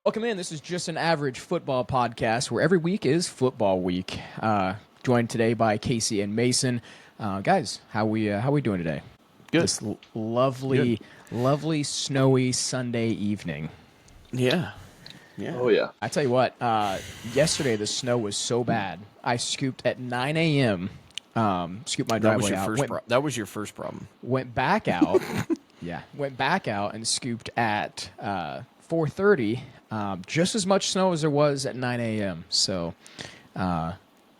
Welcome in. This is just an average football podcast where every week is football week. Joined today by Casey and Mason. Guys, how we doing today? Good. This lovely snowy Sunday evening. Yeah. Oh yeah. I tell you what, yesterday the snow was so bad. I scooped at 9 a.m. Scooped my driveway out. That was your first problem. Went back out. Yeah, went back out and scooped at 4:30. Just as much snow as there was at 9 a.m. So, yeah,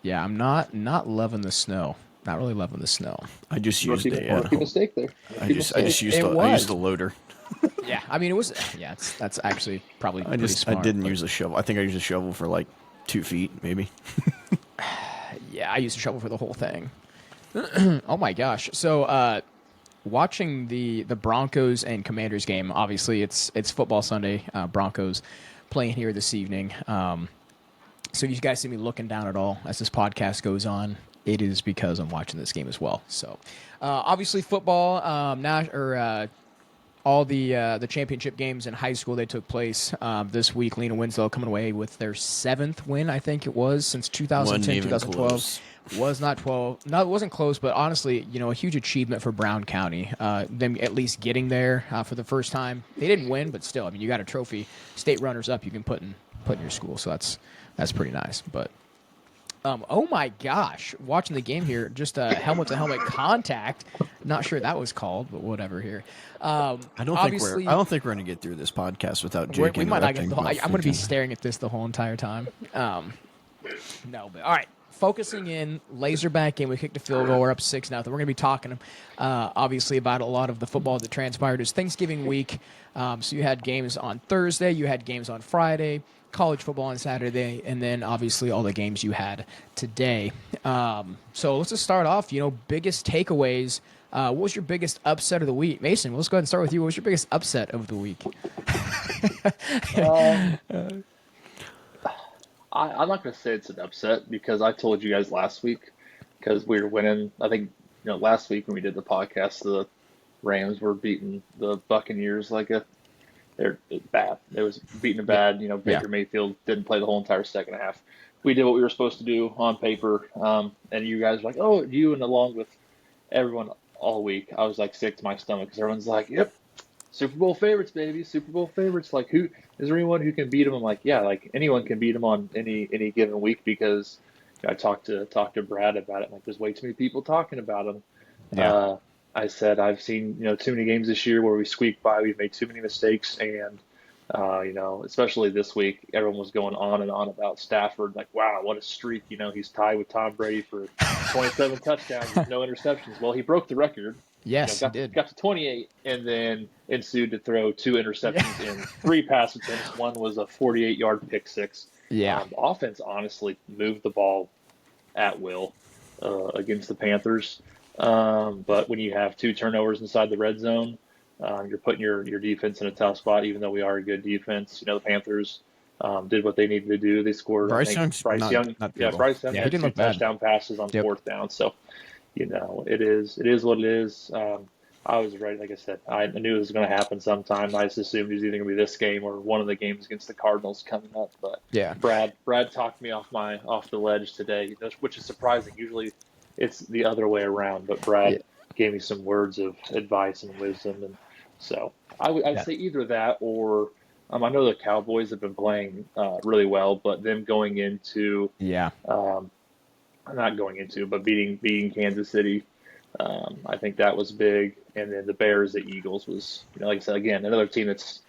I'm not loving the snow. Not really loving the snow. I just used rookie mistake there. I just used the loader. Yeah, I mean it was. Yeah, that's actually probably pretty smart. I didn't use a shovel. I think I used a shovel for like 2 feet, maybe. Yeah, I used a shovel for the whole thing. Oh my gosh! So, watching the Broncos and Commanders game. Obviously, it's football Sunday. Broncos playing here this evening. So you guys see me looking down at all as this podcast goes on. It is because I'm watching this game as well. So, obviously, football. All the championship games in high school, they took place this week. Lena Winslow coming away with their 7th win, I think it was, since 2010, 2012. Close. Was not 12. No, it wasn't close, but honestly, a huge achievement for Brown County. Them at least getting there for the first time. They didn't win, but still, I mean, you got a trophy. State runners-up you can put in your school, so that's pretty nice. But oh my gosh, watching the game here, just helmet-to-helmet contact. Not sure that was called, but whatever here. I don't think we're going to get through this podcast without Jake. We might not get I'm going to be staring at this the whole entire time. No, but all right. Focusing in, Laserback game, we kicked a field goal. We're up 6-0. We're going to be talking, obviously, about a lot of the football that transpired. It was Thanksgiving week, so you had games on Thursday, you had games on Friday, college football on Saturday, and then obviously all the games you had today. So let's just start off. Biggest takeaways. What was your biggest upset of the week, Mason? Let's go ahead and start with you. What was your biggest upset of the week? I'm not going to say it's an upset because I told you guys last week because we were winning. I think last week when we did the podcast, the Rams were beating the Buccaneers they're bad. It was beating them bad. Baker Mayfield didn't play the whole entire second half. We did what we were supposed to do on paper, and you guys were like, "Oh, you," and along with everyone all week, I was like sick to my stomach because everyone's like, "Yep, Super Bowl favorites, baby, Super Bowl favorites." Like, who is there anyone who can beat them? I'm like, yeah, like anyone can beat them on any given week because I talked to Brad about it. Like, there's way too many people talking about them. Yeah. I said I've seen too many games this year where we squeak by. We've made too many mistakes, and especially this week, everyone was going on and on about Stafford. Like, wow, what a streak! He's tied with Tom Brady for 27 touchdowns with no interceptions. Well, he broke the record. Yes, he did. Got to 28, and then ensued to throw 2 interceptions in 3 pass attempts. One was a 48-yard pick six. Yeah. The offense honestly moved the ball at will against the Panthers. But when you have 2 turnovers inside the red zone, you're putting your defense in a tough spot, even though we are a good defense. The Panthers did what they needed to do. They scored. Bryce Young had 2 touchdown passes on 4th down. So, it is what it is. I was ready. Like I said, I knew it was going to happen sometime. I just assumed it was either going to be this game or one of the games against the Cardinals coming up. But yeah, Brad talked me off the ledge today, which is surprising. Usually, it's the other way around. But Brad gave me some words of advice and wisdom, and so I'd say either that or I know the Cowboys have been playing really well, but them going into but beating Kansas City, I think that was big. And then the Bears, the Eagles was, like I said, again, another team that's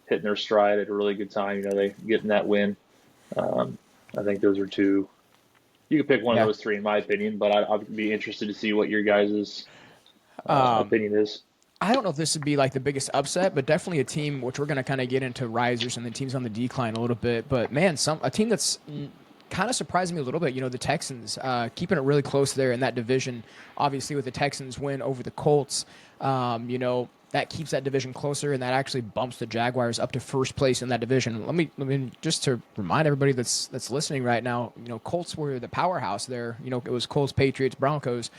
hitting their stride at a really good time. They getting that win. I think those are 2. You could pick one of those 3 in my opinion, but I'd be interested to see what your guys' opinion is. I don't know if this would be like the biggest upset, but definitely a team which we're going to kind of get into risers and the teams on the decline a little bit. But man, a team that's kind of surprised me a little bit. The Texans keeping it really close there in that division. Obviously, with the Texans win over the Colts, that keeps that division closer, and that actually bumps the Jaguars up to first place in that division. Let me just to remind everybody that's listening right now, Colts were the powerhouse there. It was Colts, Patriots, Broncos,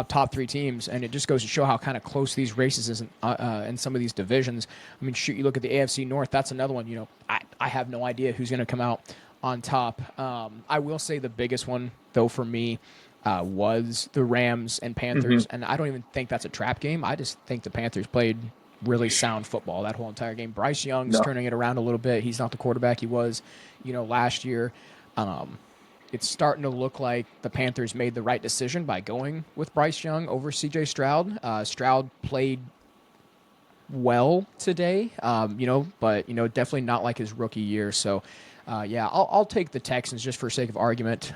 top 3 teams, and it just goes to show how kind of close these races is in some of these divisions. I mean, shoot, you look at the AFC North, that's another one. I have no idea who's going to come out on top. I will say the biggest one, though, for me, was the Rams and Panthers, and I don't even think that's a trap game. I just think the Panthers played really sound football that whole entire game. Bryce Young's turning it around a little bit. He's not the quarterback he was, last year. It's starting to look like the Panthers made the right decision by going with Bryce Young over C.J. Stroud. Stroud played well today, but definitely not like his rookie year. So, I'll take the Texans just for sake of argument.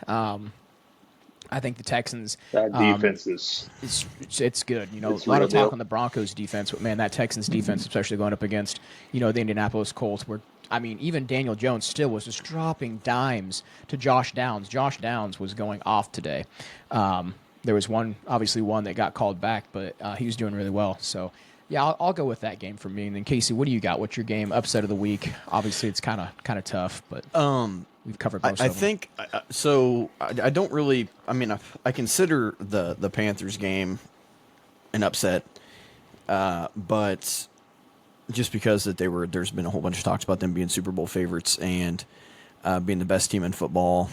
I think the Texans. That defense it's good. It's a lot of talk deal. on the Broncos defense, but man, that Texans defense, especially going up against, the Indianapolis Colts, where even Daniel Jones still was just dropping dimes to Josh Downs. Josh Downs was going off today. There was one that got called back, but he was doing really well. So. Yeah, I'll go with that game for me. And then Casey, what do you got? What's your game upset of the week? Obviously, it's kind of tough, but we've covered most of them. I think so. I don't really. I consider the Panthers game an upset, but just because there's been a whole bunch of talks about them being Super Bowl favorites and being the best team in football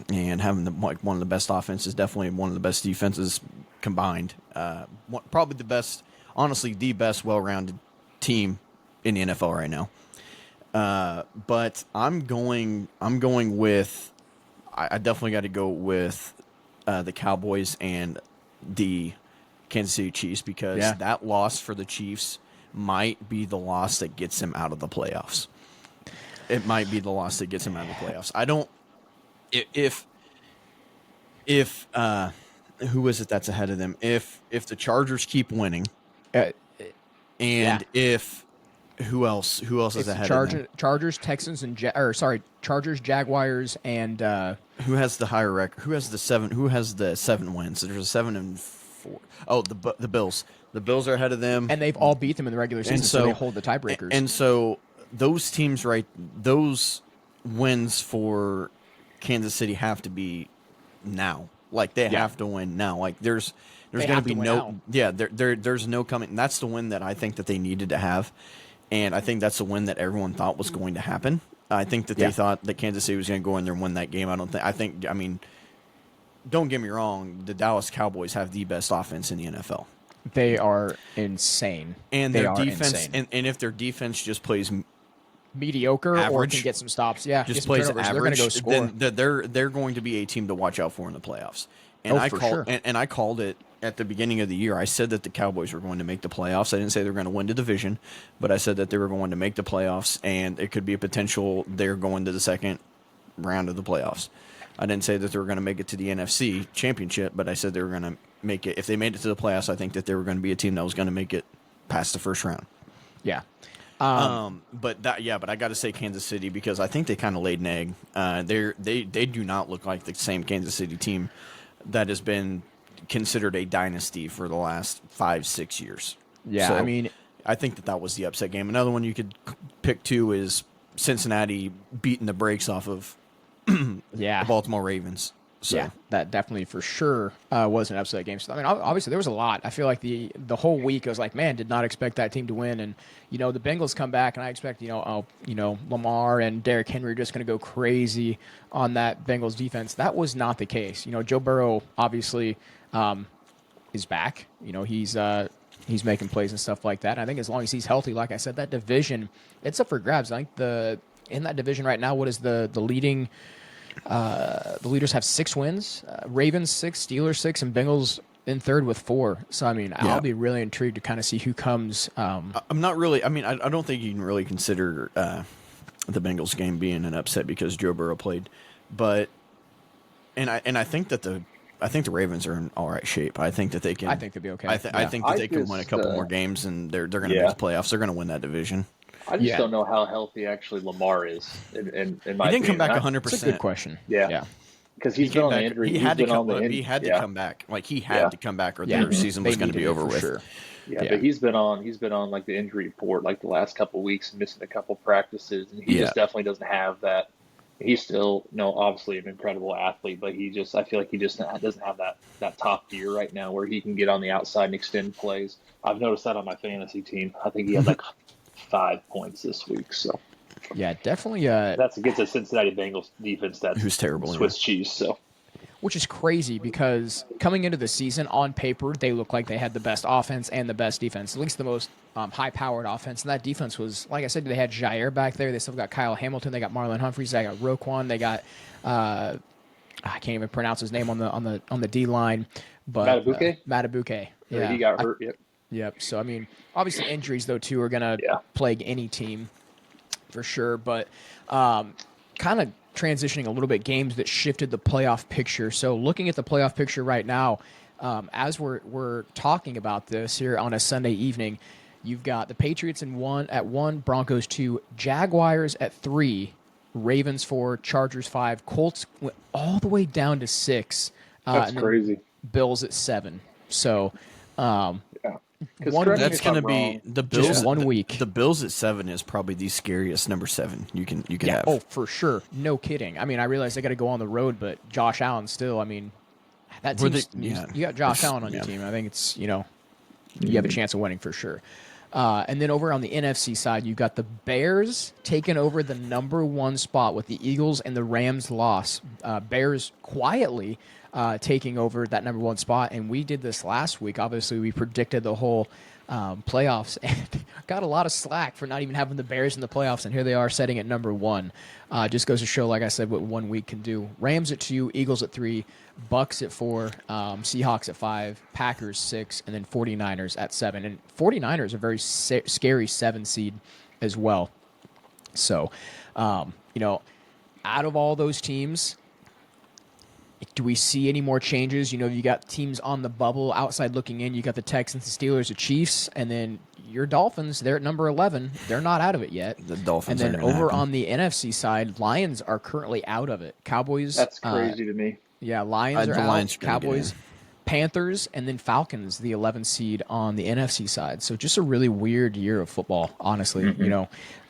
and having one of the best offenses, definitely one of the best defenses combined. Probably the best. Honestly, the best well-rounded team in the NFL right now. But I'm going with. I definitely got to go with the Cowboys and the Kansas City Chiefs because that loss for the Chiefs might be the loss that gets them out of the playoffs. It might be the loss that gets them out of the playoffs. I don't. If who is it that's ahead of them? If the Chargers keep winning. If who else is ahead of them? Chargers, Texans, and Chargers, Jaguars, and who has the higher record? Who has the 7? Who has the 7 wins? There's a 7 and 4. Oh, the Bills. The Bills are ahead of them, and they've all beat them in the regular season, so they hold the tiebreakers. And so those teams, those wins for Kansas City have to be now. Like they have to win now. Like there's going to be no there's no coming. And that's the win that I think that they needed to have, and I think that's the win that everyone thought was going to happen. I think that they thought that Kansas City was going to go in there and win that game. I mean, don't get me wrong. The Dallas Cowboys have the best offense in the NFL. They are insane, and their defense, and if their defense just plays mediocre average, or can get some stops, just plays average, they're going to go score. Then they're going to be a team to watch out for in the playoffs. And I called it at the beginning of the year. I said that the Cowboys were going to make the playoffs. I didn't say they were going to win the division, but I said that they were going to make the playoffs, and it could be a potential they're going to the second round of the playoffs. I didn't say that they were going to make it to the NFC Championship, but I said they were going to make it. If they made it to the playoffs, I think that they were going to be a team that was going to make it past the first round. Yeah. But I got to say Kansas City because I think they kind of laid an egg. They do not look like the same Kansas City team that has been considered a dynasty for the last 5-6 years. Yeah, so I think that was the upset game. Another one you could pick too is Cincinnati beating the brakes off of the Baltimore Ravens. So. Yeah, that definitely for sure was an upset game. So, obviously there was a lot. I feel like the whole week I was like, man, did not expect that team to win. And the Bengals come back, and I expect Lamar and Derrick Henry are just going to go crazy on that Bengals defense. That was not the case. Joe Burrow obviously is back. He's making plays and stuff like that. And I think as long as he's healthy, like I said, that division it's up for grabs. I think in that division right now, what is the leading? The leaders have 6 wins, Ravens 6, Steelers 6, and Bengals in third with 4. So, I'll be really intrigued to kind of see who comes. I'm not really. I don't think you can really consider the Bengals game being an upset because Joe Burrow played, but I think that the Ravens are in all right shape. I think that they can. I think they'll be okay. I think that they can win a couple more games, and they're going to make the playoffs. They're going to win that division. I just don't know how healthy actually Lamar is. In my he didn't come back 100%. That's a good question. Yeah. because He he's been came on the back. injury. He He's had to been on come. the He had to yeah, come back. Like he had yeah, to come back, or Yeah, their season they was going to be needed it over for with. sure. yeah. Yeah. But he's been on like the injury report like the last couple of weeks, missing a couple practices, and he Yeah, just definitely doesn't have that. He's still, obviously an incredible athlete, but I feel like he just doesn't have that top gear right now where he can get on the outside and extend plays. I've noticed that on my fantasy team. I think he had like 5 points this week, so Yeah, definitely. that's against a Cincinnati Bengals defense that's who's terrible. Yeah. Swiss cheese. So Which is crazy because coming into the season, on paper, they looked like they had the best offense and the best defense, at least the most high-powered offense. And that defense was, like I said, they had Jair back there. They still got Kyle Hamilton. They got Marlon Humphreys. They got Roquan. They got I can't even pronounce his name on the D line, but Matabuke, Matabuke. or he Yeah. got hurt. Yep. Yep. So I mean, obviously injuries though too are gonna Yeah. plague any team for sure. But kind of transitioning a little bit, games that shifted the playoff picture. So looking at the playoff picture right now, as we're talking about this here on a Sunday evening, you've got the Patriots at one, Broncos 2, Jaguars at 3, Ravens 4, Chargers 5, Colts went all the way down to 6, That's and then crazy. Bills at 7. So Yeah. Because One correct me That's if going to I'm be wrong. the Bills. Just 1 week. The Bills at 7 is probably the scariest number 7 you can yeah, have. oh for sure, no kidding. I mean, I realize they got to go on the road, but Josh Allen still. I mean, that Were team. they- yeah. You got Josh Allen on your Yeah. team. I think it's you have a chance of winning for sure. And then over on the NFC side, you've got the Bears taking over the number 1 spot with the Eagles and the Rams loss. Bears quietly taking over that number 1 spot, and we did this last week. Obviously, we predicted the whole playoffs and got a lot of slack for not even having the Bears in the playoffs, and here they are setting at number 1. Just goes to show, like I said, what 1 week can do. Rams at 2, Eagles at 3, Bucks at 4, Seahawks at 5, Packers 6, and then 49ers at 7. And 49ers are a very scary 7 seed as well. So, out of all those teams, do we see any more changes? You got teams on the bubble outside looking in. You got the Texans, the Steelers, the Chiefs, and then your Dolphins. They're at number 11. They're not out of it yet. The Dolphins. And then aren't gonna over happen. on the NFC side, Lions are currently out of it. Cowboys. That's crazy to me. Yeah, Lions are the out. Lions are gonna get Cowboys, in. Panthers, and then Falcons, the 11th seed on the NFC side. So just a really weird year of football, honestly.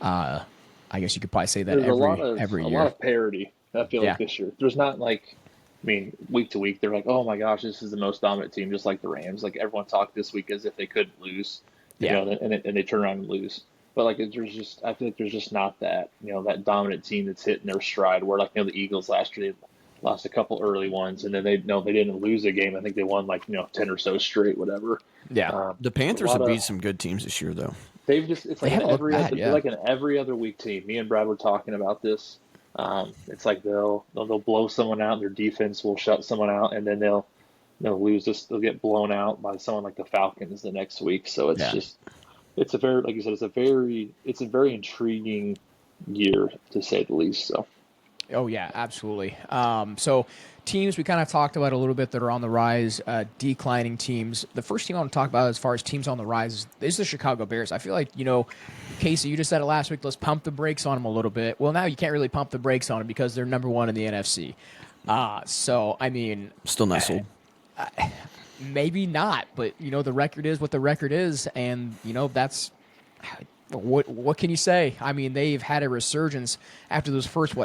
I guess you could probably say that There's every a year. lot of parity. I feel Yeah. like this year. There's not like, week to week, they're like, oh my gosh, this is the most dominant team, just like the Rams. Like everyone talked this week as if they couldn't lose, Yeah. and they turn around and lose. But like, I feel like there's just not that, that dominant team that's hitting their stride. Where like, the Eagles last year, they lost a couple early ones, and then they didn't lose a game. I think they won like 10 or so straight, whatever. Yeah. The Panthers have beat some good teams this year, though. It's like haven't looked bad, they're like an every other week team. Me and Brad were talking about this. It's like they'll blow someone out, their defense will shut someone out, and then they'll lose this. They'll get blown out by someone like the Falcons the next week. So it's a very, like you said, it's a very intriguing year to say the least. So. Oh, yeah, absolutely. So teams we kind of talked about a little bit that are on the rise, declining teams. The first team I want to talk about as far as teams on the rise is the Chicago Bears. I feel like, Casey, you just said it last week, let's pump the brakes on them a little bit. Well, now you can't really pump the brakes on them because they're number 1 in the NFC. So, I mean... Still not sold. Maybe not, but, the record is what the record is, and, that's... What can you say? I mean, they've had a resurgence after those first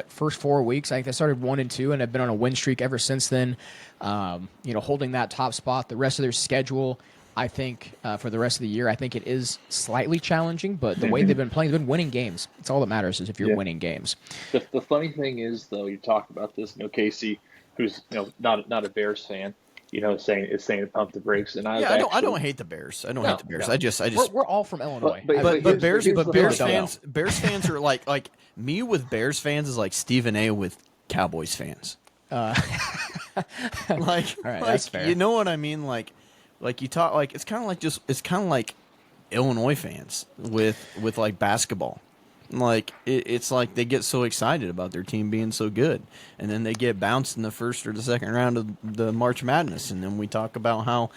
4 weeks. I think they started 1-2 and have been on a win streak ever since then. Holding that top spot. The rest of their schedule, I think, for the rest of the year, I think it is slightly challenging. But the way they've been playing, they've been winning games. It's all that matters is if you're winning games. The funny thing is, though, you talked about this. Casey, who's not a Bears fan. Saying to pump the brakes, and I don't hate the Bears. I don't hate the Bears. No. I just We're all from Illinois. But Bears fans Bears fans are like me with Bears fans is like Stephen A with Cowboys fans. All right, that's fair. You know what I mean? Like you talk like it's kind of like Illinois fans with like basketball. Like it's like they get so excited about their team being so good, and then they get bounced in the first or the second round of the March Madness, and then we talk about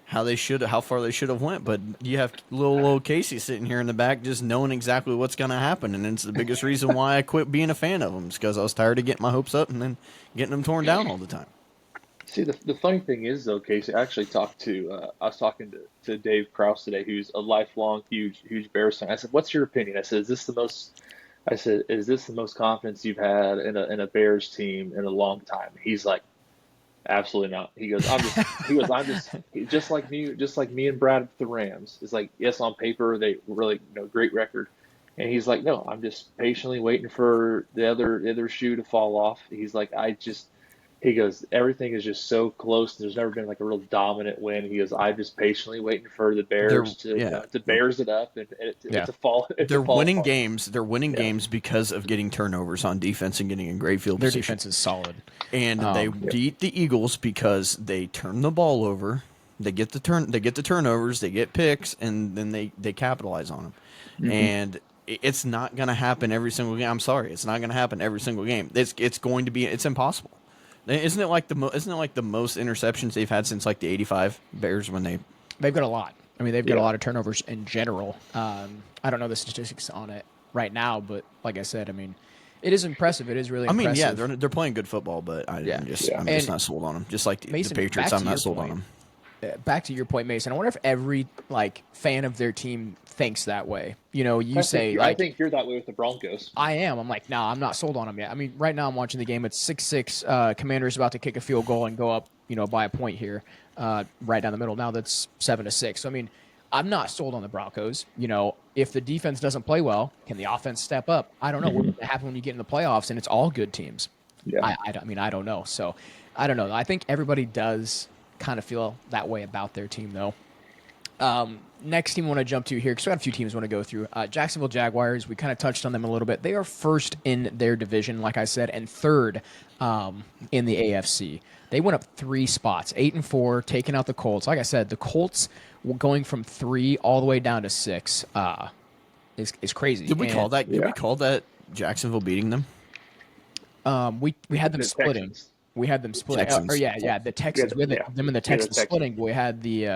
how far they should have went. But you have little Casey sitting here in the back, just knowing exactly what's going to happen, and it's the biggest reason why I quit being a fan of them, is because I was tired of getting my hopes up and then getting them torn down all the time. See, the funny thing is though, Casey, I actually talked to I was talking to Dave Kraus today, who's a lifelong huge Bears fan. I said, "What's your opinion?" I said, "Is this the most confidence you've had in a Bears team in a long time?" He's like, "Absolutely not." He goes, just like me and Brad with the Rams. It's like, yes, on paper they really great record, and he's like, "No, I'm just patiently waiting for the other shoe to fall off." He's like, he goes, everything is just so close. There's never been like a real dominant win. He goes, I'm just patiently waiting for the Bears to Bears it up and it to fall. They're winning apart. games. They're winning games because of getting turnovers on defense and getting in great field Their position. defense is solid. And they beat the Eagles because they turn the ball over. They get the turnovers, they get picks, and then they capitalize on them. Mm-hmm. And it's not going to happen every single game. I'm sorry, it's not going to happen every single game. It's impossible. Isn't it like the most interceptions they've had since like the '85 Bears when they've got a lot. I mean, they've got a lot of turnovers in general. I don't know the statistics on it right now, but like I said, I mean, it is impressive. It is really impressive. I mean, yeah, they're playing good football, but I'm just not sold on them. Just like Mason, the Patriots, I'm not sold on them. Back to your point, Mason. I wonder if every fan of their team thinks that way. I think you're that way with the Broncos. I am. I'm like, I'm not sold on them yet. I mean, right now I'm watching the game. It's 6-6. Commanders about to kick a field goal and go up, by a point here, right down the middle. Now that's 7-6. So I mean, I'm not sold on the Broncos. If the defense doesn't play well, can the offense step up? I don't know. What's going to happen when you get in the playoffs and it's all good teams? Yeah. I don't know. So I don't know. I think everybody does kind of feel that way about their team, though. Next team I want to jump to here, because we got a few teams I want to go through. Jacksonville Jaguars, we kind of touched on them a little bit. They are first in their division, like I said, and third in the AFC. They went up 3 spots, 8-4, taking out the Colts. Like I said, the Colts going from 3 all the way down to 6 is crazy. Did we call that? Did we call that Jacksonville beating them? We had them splitting. Texans. We had them splitting. The Texans. We had them and the Texans splitting. But we had we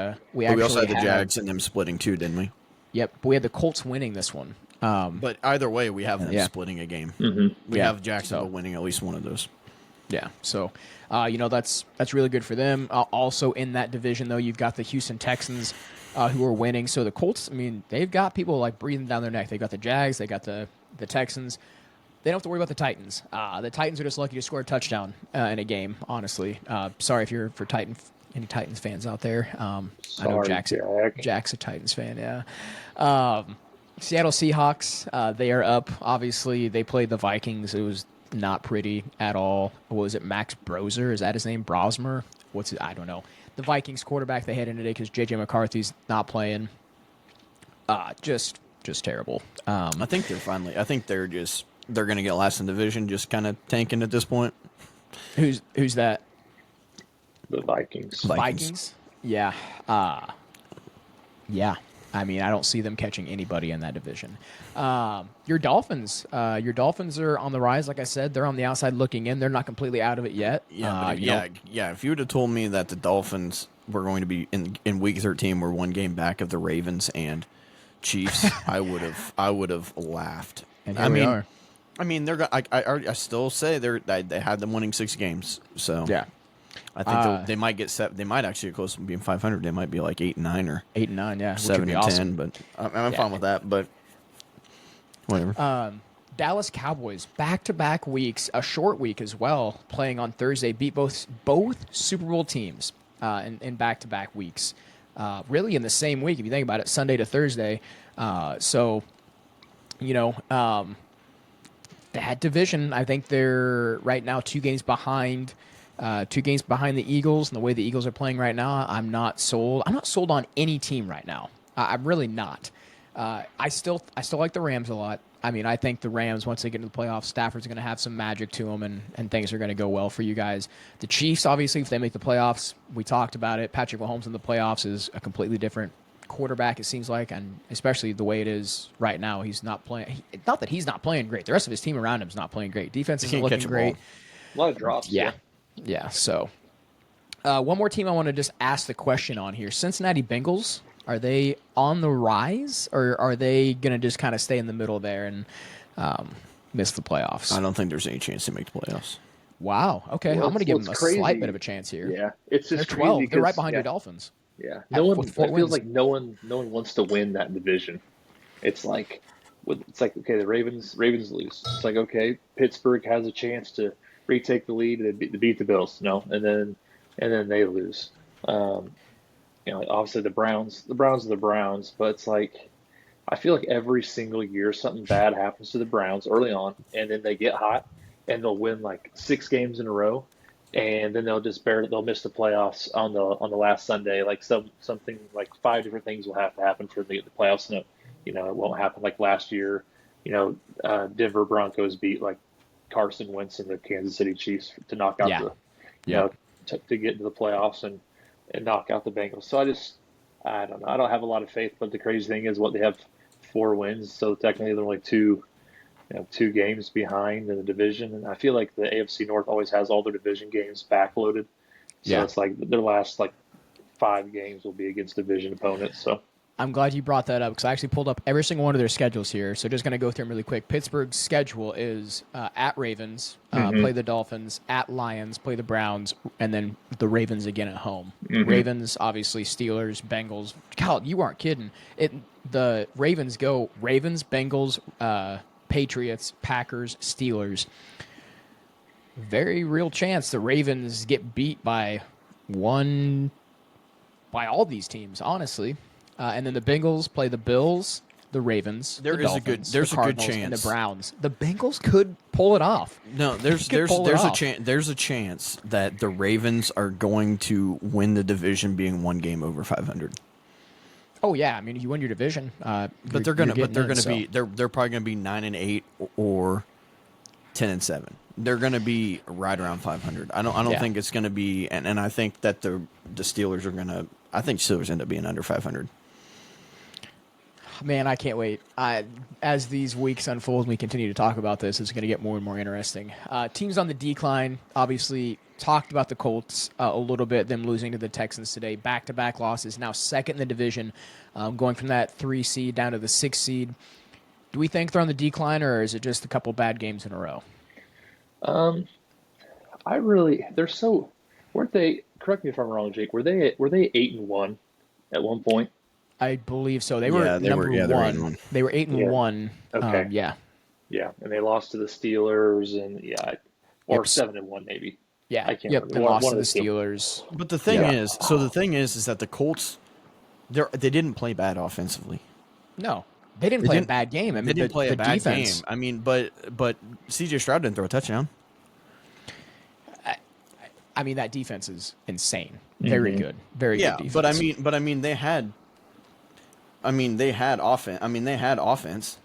also had the Jags and them splitting too, didn't we? Yep. But we had the Colts winning this one. But either way, we have them splitting a game. Mm-hmm. We have Jacksonville winning at least one of those. Yeah. So, that's really good for them. Also in that division, though, you've got the Houston Texans who are winning. So the Colts, I mean, they've got people breathing down their neck. They've got the Jags. They got the Texans. They don't have to worry about the Titans. The Titans are just lucky to score a touchdown in a game, honestly. Sorry if you're any Titans fans out there. I know Jack's a Titans fan, yeah. Seattle Seahawks, they are up. Obviously, they played the Vikings. It was not pretty at all. What was it, Max Brozer? Is that his name? Brosmer? What's it? I don't know. The Vikings quarterback they had in today because J.J. McCarthy's not playing. Just terrible. I think they're going to get last in division, just kind of tanking at this point. Who's that? The Vikings. Vikings? Yeah. Yeah. I mean, I don't see them catching anybody in that division. Your Dolphins are on the rise. Like I said, they're on the outside looking in. They're not completely out of it yet. If you would have told me that the Dolphins were going to be in Week 13, were one game back of the Ravens and Chiefs, I would have laughed. And here we are. I mean, I still say they had them winning 6 games. So yeah, I think they might get set. They might actually get close to being 500. They might be like 8-9 or 8-9, yeah, 7-10. Awesome. But I'm fine with that. But whatever. Dallas Cowboys back-to-back weeks, a short week as well, playing on Thursday, beat both Super Bowl teams in back-to-back weeks. Really in the same week, if you think about it, Sunday to Thursday. That division, I think they're right now 2 games behind. 2 games behind the Eagles, and the way the Eagles are playing right now, I'm not sold. I'm not sold on any team right now. I'm really not. I still like the Rams a lot. I mean, I think the Rams, once they get into the playoffs, Stafford's going to have some magic to them, and things are going to go well for you guys. The Chiefs, obviously, if they make the playoffs, we talked about it. Patrick Mahomes in the playoffs is a completely different quarterback, it seems like, and especially the way it is right now, he's not playing. Not that he's not playing great. The rest of his team around him is not playing great. Defense isn't looking great. A lot of drops. Yeah. So One more team I want to just ask the question on here. Cincinnati Bengals, are they on the rise, or are they going to just kind of stay in the middle there and miss the playoffs? I don't think there's any chance to make the playoffs. Wow. Okay, Well, I'm going to give them it's a slight bit crazy. of a chance here. Yeah, it's They're just crazy 12. They're right because behind your yeah, Dolphins yeah. at No with one. 4 It feels wins. like no one wants to win that division. It's like, it's like okay, the Ravens lose. It's like okay, Pittsburgh has a chance to retake the lead. They beat the Bills, no, and then they lose. Um, like obviously the Browns are the Browns, but it's like I feel like every single year something bad happens to the Browns early on, and then they get hot and they'll win like 6 games in a row, and then they'll miss the playoffs on the last Sunday. Like something like 5 different things will have to happen for them to get the playoffs. No, it won't happen like last year. Denver Broncos beat like Carson Wentz and the Kansas City Chiefs to knock out Yeah. the you Yep. know to get into the playoffs and knock out the Bengals. So I don't know. I don't have a lot of faith, but the crazy thing is what they have 4 wins, so technically they're only two games behind in the division. And I feel like the AFC North always has all their division games backloaded, so Yeah. it's like their last like 5 games will be against division opponents. So I'm glad you brought that up because I actually pulled up every single one of their schedules here. So just going to go through them really quick. Pittsburgh's schedule is at Ravens, play the Dolphins, at Lions, play the Browns, and then the Ravens again at home. Ravens, obviously, Steelers, Bengals. God, you aren't kidding. The Ravens go Ravens, Bengals, Patriots, Packers, Steelers. Very real chance the Ravens get beat by all these teams, honestly. And then the Bengals play the Bills, the Ravens, There the is Dolphins, there's the a good Cardinals, and the chance. Browns. The Bengals could pull it off. No, there's Could pull it there's a off. chance that the Ravens are going to win the division being 1 game over 500. Oh yeah, I mean you win your division, But they're gonna be they're probably gonna be 9-8 or 10-7. They're gonna be right around 500. I don't Yeah. think it's gonna be, and I think that the Steelers are gonna. I think Steelers end up being under 500. Man, I can't wait. As these weeks unfold and we continue to talk about this, it's going to get more and more interesting. Teams on the decline, obviously, talked about the Colts a little bit, them losing to the Texans today. Back-to-back losses, now second in the division, going from that 3 seed down to the 6 seed. Do we think they're on the decline, or is it just a couple bad games in a row? they're so weren't they? Correct me if I'm wrong, Jake. Were they 8-1 at one point? I believe so. They Yeah, were they number were- yeah, they were 8-1. one. They were 8 and Yeah. 1. Okay. Yeah. Yeah, and they lost to the Steelers, and or Yep. 7-1 maybe. Yeah. I can't Yep. remember. And lost One to of the the two. Steelers. But the thing Yeah. is that the Colts, they didn't play bad offensively. No, they didn't play a didn't- bad game. I mean, They didn't play the a bad defense, game. I mean, but C.J. Stroud didn't throw a touchdown. I mean, that defense is insane. Very good. Very Yeah, good defense. but I mean, they had offense. I mean, they had offense.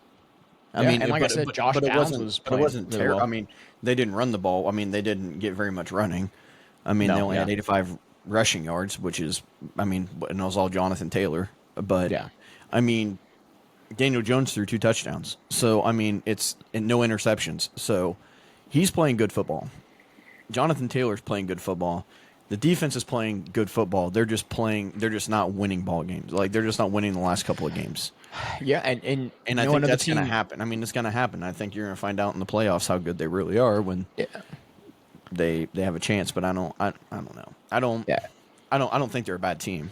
Yeah, and like I said, Josh but it Downs wasn't, was but it playing wasn't really terrible. well. I mean, they didn't run the ball. I mean, they didn't get very much running. I mean, No, they only had yeah. 85 rushing yards, which is, I mean, and it was all Jonathan Taylor. But Yeah. I mean, Daniel Jones threw 2 touchdowns. So I mean, and no interceptions. So he's playing good football. Jonathan Taylor's playing good football. The defense is playing good football. They're just not winning ball games. Like they're just not winning the last couple of games. Yeah, and And you I know, think another that's going to team- happen. I mean, it's going to happen. I think you're going to find out in the playoffs how good they really are when Yeah. they have a chance. But I don't know. I don't think they're a bad team.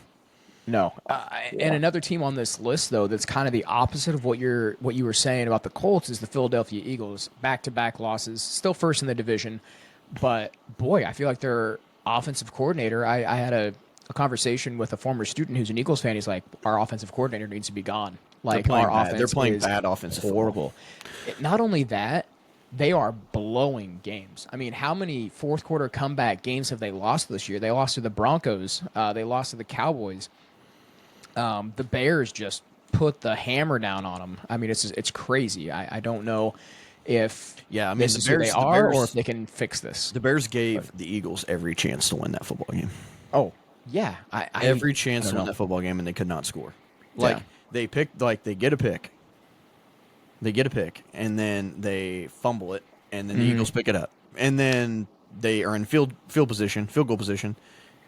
No. And another team on this list, though, that's kind of the opposite of what you were saying about the Colts is the Philadelphia Eagles. Back-to-back losses, still first in the division. But, boy, I feel like their offensive coordinator, I had a conversation with a former student who's an Eagles fan. He's like, our offensive coordinator needs to be gone. Like, playing our bad. offense They're playing is bad offensive football. horrible. Not only that, they are blowing games. I mean, how many fourth-quarter comeback games have they lost this year? They lost to the Broncos. They lost to the Cowboys. The Bears just put the hammer down on them. I mean, it's crazy. I don't know if Yeah, I mean, this the is who Bears- they the are Bears- or if they can fix this. The Bears gave the Eagles every chance to win that football game. Oh, yeah. Every chance I to don't win know. that football game, and they could not score. Like Yeah. they picked, like they get a pick. They get a pick, and then they fumble it, and then the Eagles pick it up, and then they are in field goal position,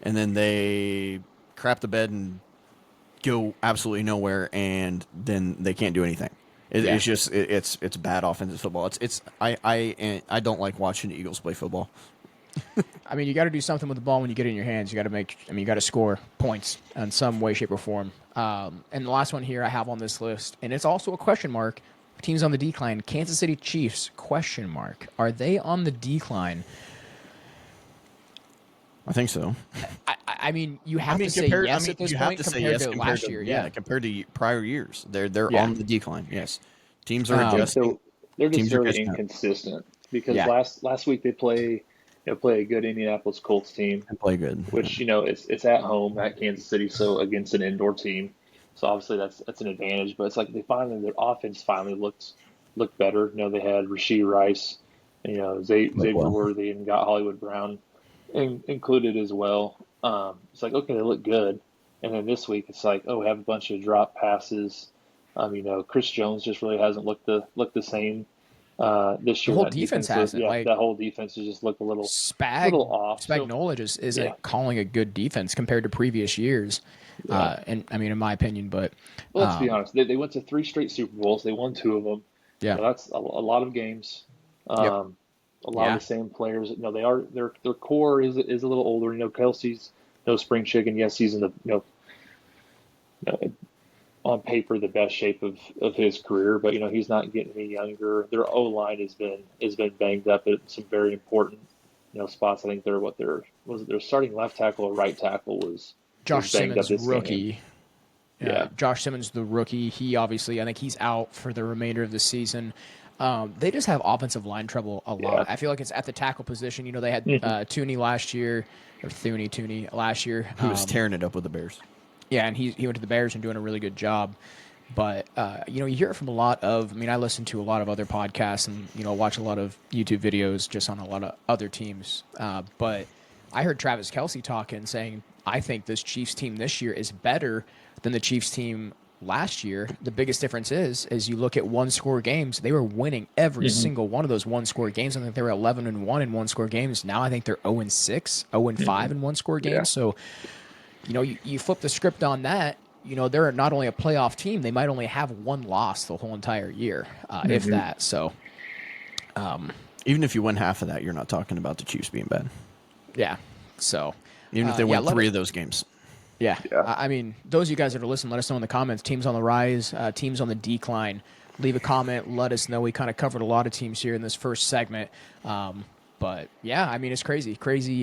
and then they crap the bed and go absolutely nowhere, and then they can't do anything. It's just it's bad offensive football. I don't like watching the Eagles play football. I mean, you got to do something with the ball when you get it in your hands. You got to you got to score points in some way, shape, or form. And the last one here I have on this list, and it's also a question mark. Teams on the decline. Kansas City Chiefs, question mark. Are they on the decline? I think so. I mean, you have to say yes at this point compared to last year. Yeah, compared to prior years, they're Yeah. on the decline. Yes, teams are I think adjusting. they're just Teams are very catching up inconsistent because Yeah. last week they play a good Indianapolis Colts team, and play good. which it's at home at Kansas City, so against an indoor team, so obviously that's an advantage. But it's like their offense finally looked better. They had Rashee Rice, Look Xavier well. Worthy, and got Hollywood Brown included as well. It's like, okay, they look good, and then this week it's like, oh, we have a bunch of drop passes. Chris Jones just really hasn't looked the same this The year. whole That defense defense, hasn't. Like, that whole defense has just looked a little off. So Spagnuolo just isn't yeah, calling a good defense compared to previous years. yeah. And I mean, in my opinion, but Well, let's be honest. They went to 3 straight Super Bowls. They won 2 of them. yeah, That's a lot of games. yep, A lot yeah. of the same players. They are their core is a little older. Kelsey's no spring chicken. Yes, he's in the on paper the best shape of his career, but he's not getting any younger. Their O line has been banged up at some very important spots. I think their starting left tackle or right tackle was Josh banged Simmons, up this rookie. game. Yeah. Josh Simmons, the rookie. He obviously, I think he's out for the remainder of the season. They just have offensive line trouble a lot. Yeah. I feel like it's at the tackle position. They had Tooney last year, or Tooney last year. He was tearing it up with the Bears. Yeah, and he went to the Bears and doing a really good job. But you hear it from a lot of. I mean, I listen to a lot of other podcasts and watch a lot of YouTube videos just on a lot of other teams. But I heard Travis Kelce talking, saying, "I think this Chiefs team this year is better than the Chiefs team last year. The biggest difference is you look at one-score games. They were winning every single one of those one-score games. I think they were 11-1 in one-score games. Now I think they're 0-6, 0-5 in one-score games. Yeah. So." You flip the script on that, they're not only a playoff team, they might only have one loss the whole entire year, if that. So, Even if you win half of that, you're not talking about the Chiefs being bad. yeah. So, Even if they win 3 of those games. yeah. Yeah. I mean, those of you guys that are listening, let us know in the comments. Teams on the rise, teams on the decline. Leave a comment. Let us know. We kind of covered a lot of teams here in this first segment. But, yeah, I mean, it's crazy. Crazy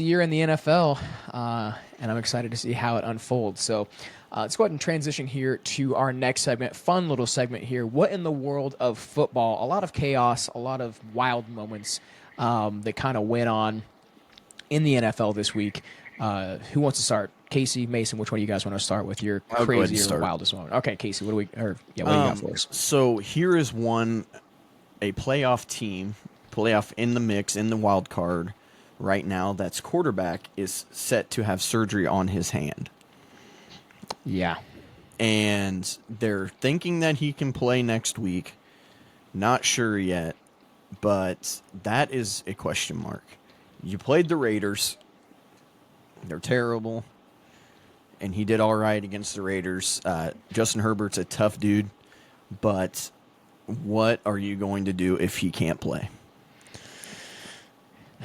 year in the NFL, and I'm excited to see how it unfolds. So let's go ahead and transition here to our next segment. Fun little segment here. What in the world of football? A lot of chaos, a lot of wild moments that kind of went on in the NFL this week. Who wants to start? Casey, Mason, which one do you guys want to start with? Your I'll go ahead and crazy or start. wildest moment. Okay, Casey, what do you got for us? So here is a playoff team, playoff in the mix, in the wild card right now. That's quarterback is set to have surgery on his hand. Yeah. And they're thinking that he can play next week. Not sure yet, but that is a question mark. You played the Raiders. They're terrible. And he did all right against the Raiders. Justin Herbert's a tough dude, but what are you going to do if he can't play?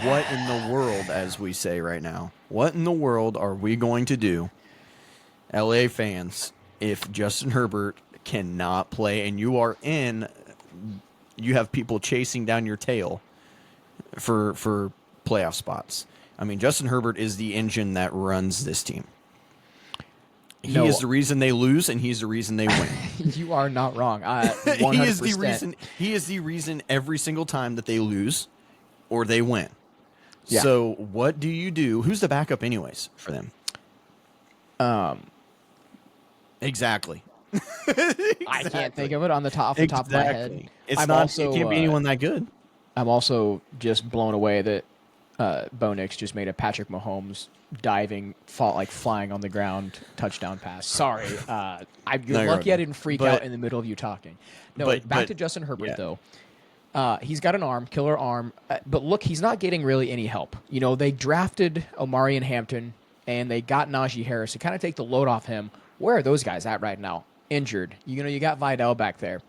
What in the world, as we say right now, what in the world are we going to do, LA fans, if Justin Herbert cannot play and you have people chasing down your tail for playoff spots? I mean, Justin Herbert is the engine that runs this team. He is the reason they lose, and he's the reason they win. You are not wrong. 100%. He is the reason every single time that they lose or they win. Yeah. So what do you do? Who's the backup anyways for them? Exactly. I can't think of it on the top of my head. It can't be anyone that good. I'm also just blown away that Bo Nix just made a Patrick Mahomes diving, flying on the ground touchdown pass. Sorry, you're lucky I didn't freak out in the middle of you talking. No, back to Justin Herbert though. He's got an arm, killer arm, but look, he's not getting really any help. You know, they drafted Omarion Hampton and they got Najee Harris to kind of take the load off him. Where are those guys at right now? Injured. You know, you got Vidal back there.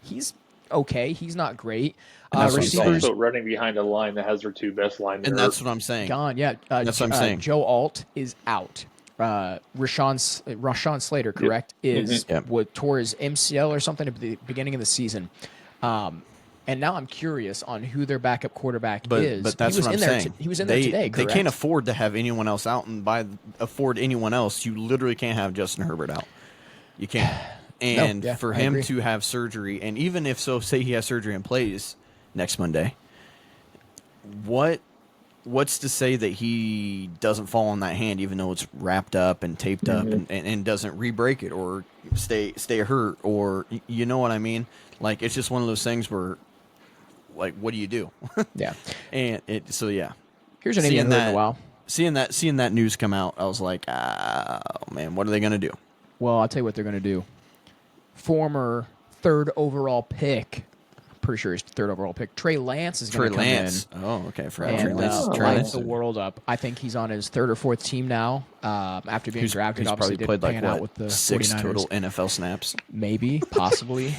He's okay. He's not great. That's what I'm He's saying. Receivers also running behind a line that has their two best linemen. And that's what I'm saying. gone. Yeah, That's what I'm saying. Joe Alt is out. Rashawn Slater, correct, is Yep. tore his MCL or something at the beginning of the season. And now I'm curious on who their backup quarterback is. But that's he was what I'm in there saying. he was in there today, They correct? can't afford to have anyone else out, and by afford anyone else, you literally can't have Justin Herbert out. You can't. And yeah, for I him agree. to have surgery, and even if so, say he has surgery and plays next Monday, what's to say that he doesn't fall on that hand, even though it's wrapped up and taped up, and doesn't re-break it or stay hurt, or you know what I mean? Like, it's just one of those things where, like, what do you do? Yeah. And so yeah, Here's an name you haven't heard in a while. seeing that news come out, I was like, oh man, what are they gonna do? Well, I'll tell you what they're going to do. Former third overall pick, pretty sure he's third overall pick, Trey Lance is Trey going to come Lance. Oh, okay, for in Trey and Lance. Trey light Lance. the world up. I think he's on his third or fourth team now. After being drafted, He's obviously probably didn't played like pan out what, with the 6 49ers. total NFL snaps. Maybe, possibly.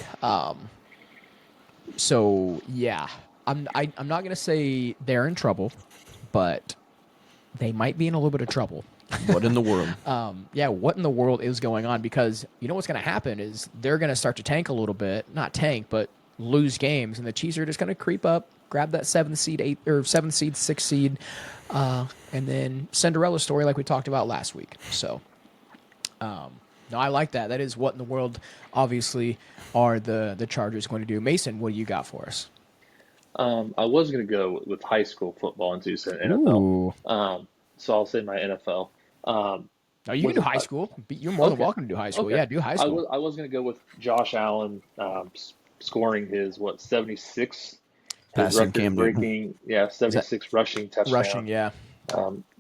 So yeah, I'm not gonna say they're in trouble, but they might be in a little bit of trouble. What in the world? Yeah, what in the world is going on? Because you know what's gonna happen is they're gonna start to tank a little bit, not tank, but lose games, and the Chiefs are just gonna creep up, grab that 7th seed, 6th seed, and then Cinderella story like we talked about last week. So. No, I like that. That is what in the world, obviously, are the Chargers going to do. Mason, what do you got for us? I was going to go with high school football and instead NFL. Ooh. So I'll say my NFL. No, you can do high school. You're more than welcome to do high school. Okay. Yeah, do high school. I was going to go with Josh Allen scoring his 76 Passing Cam Newton. breaking 76 rushing touchdown. Rushing, yeah.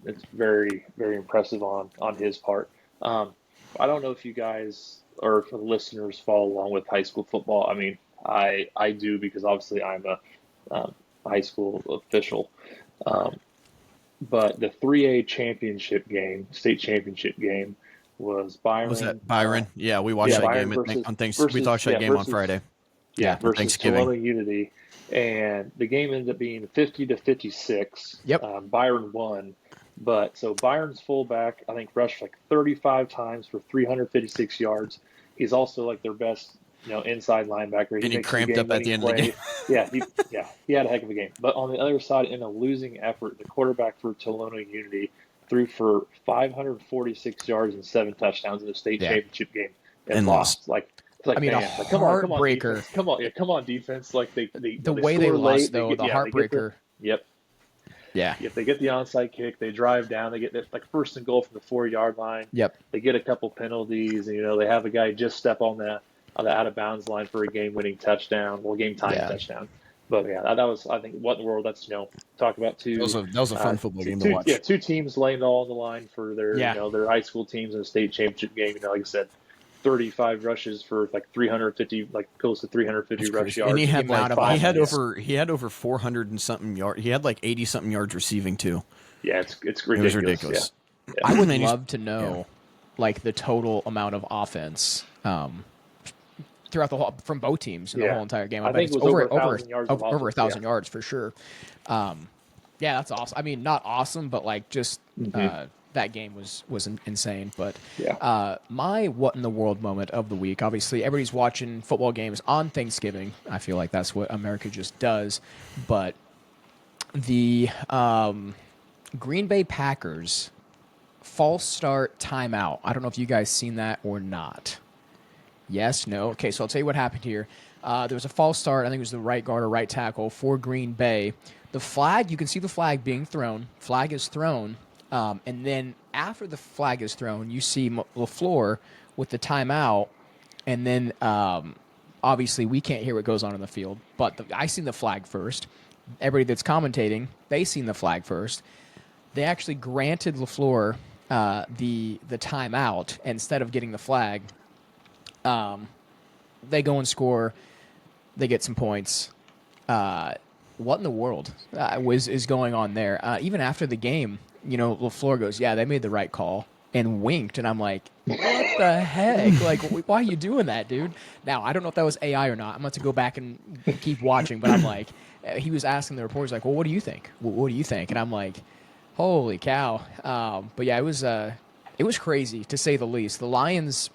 It's very, very impressive on his part. I don't know if you guys or if the listeners follow along with high school football. I mean, I do because obviously I'm a high school official. But the 3A championship game, state championship game, was Byron. Was that Byron? Yeah, we watched that Byron game versus, on Thanks. versus, We watched that game on Friday. Yeah, versus Thanksgiving. Tooele Unity, and the game ended up being 50-56. Yep. Byron won, but so Byron's fullback I think rushed like 35 times for 356 yards. He's also like their best, inside linebacker. And he makes cramped up at the end of the game. He had a heck of a game. But on the other side, in a losing effort, the quarterback for Tooele Unity threw for 546 yards and 7 touchdowns in the state championship game And lost. It's like, I mean, man, a come on, heartbreaker. defense. Come on, defense. Like the way they score lost, late, though, the heartbreaker. Yep. Yeah. If they get the onside kick, they drive down. They get like first and goal from the 4-yard line. Yep. They get a couple penalties, and they have a guy just step on the out of bounds line for a game-winning touchdown, game time touchdown. But yeah, that was, I think, what in the world. That's talk about two. That was a fun football game to watch. Yeah, two teams laying it all on the line for their their high school teams in a state championship game. Like I said, 35 rushes for like 350, like close to 350 rush yards. And he had he had over 400 and something yards. He had like 80 something yards receiving too. Yeah, it's ridiculous. It was ridiculous. Yeah. I would love to know, like, the total amount of offense throughout the whole, from both teams in the whole entire game. I think it's it was over 1,000 yards. Over 1,000 yards for sure. Yeah, that's awesome. I mean, not awesome, but like just that game was insane. But my what in the world moment of the week. Obviously, everybody's watching football games on Thanksgiving. I feel like that's what America just does. But the Green Bay Packers false start timeout. I don't know if you guys seen that or not. Yes, no. Okay, so I'll tell you what happened here. There was a false start. I think it was the right guard or right tackle for Green Bay. The flag, you can see the flag being thrown. Flag is thrown. And then after the flag is thrown, you see LaFleur with the timeout. And then obviously we can't hear what goes on in the field. But I seen the flag first. Everybody that's commentating, they seen the flag first. They actually granted LaFleur the timeout instead of getting the flag. They go and score. They get some points. what in the world is going on there? Even after the game, LaFleur goes, "Yeah, they made the right call," and winked, and I'm like, "What the heck? Like, why are you doing that, dude?" Now I don't know if that was AI or not. I'm about to go back and keep watching, but I'm like, he was asking the reporters like, "Well, what do you think? What do you think?" And I'm like, "Holy cow!" But yeah, it was crazy to say the least. The Lions,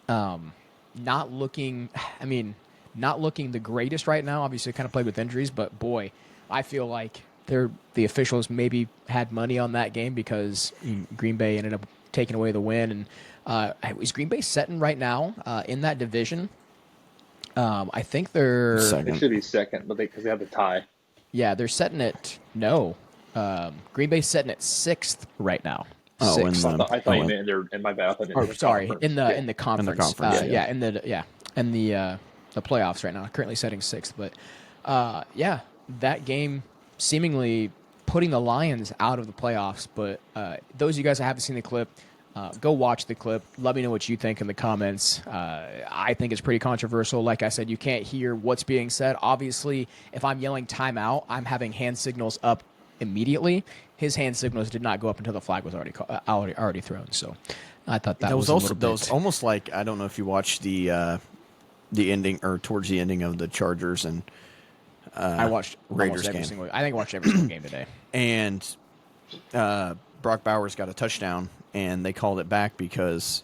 not looking. I mean, not looking the greatest right now. Obviously, kind of played with injuries, but boy, I feel like the officials maybe had money on that game because Green Bay ended up taking away the win. And is Green Bay setting right now in that division? I think they're They Second. should be second, but because they have the tie. they're setting it. No, Green Bay's setting it sixth right now. Oh, in Sixth. the I thought you oh, meant in my bad. I thought you Or meant in the sorry, conference. in the Yeah. in the conference. conference, Yeah, yeah. in the playoffs right now. Currently setting sixth, but yeah, that game seemingly putting the Lions out of the playoffs. But those of you guys that haven't seen the clip, go watch the clip. Let me know what you think in the comments. I think it's pretty controversial. Like I said, you can't hear what's being said. Obviously, if I'm yelling timeout, I'm having hand signals up immediately. His hand signals did not go up until the flag was already thrown. So I thought that was a little that was bit. almost like, I don't know if you watched the ending, or towards the ending of the Chargers and I watched Raiders almost every game. single. I think I watched every single game today. And Brock Bowers got a touchdown, and they called it back because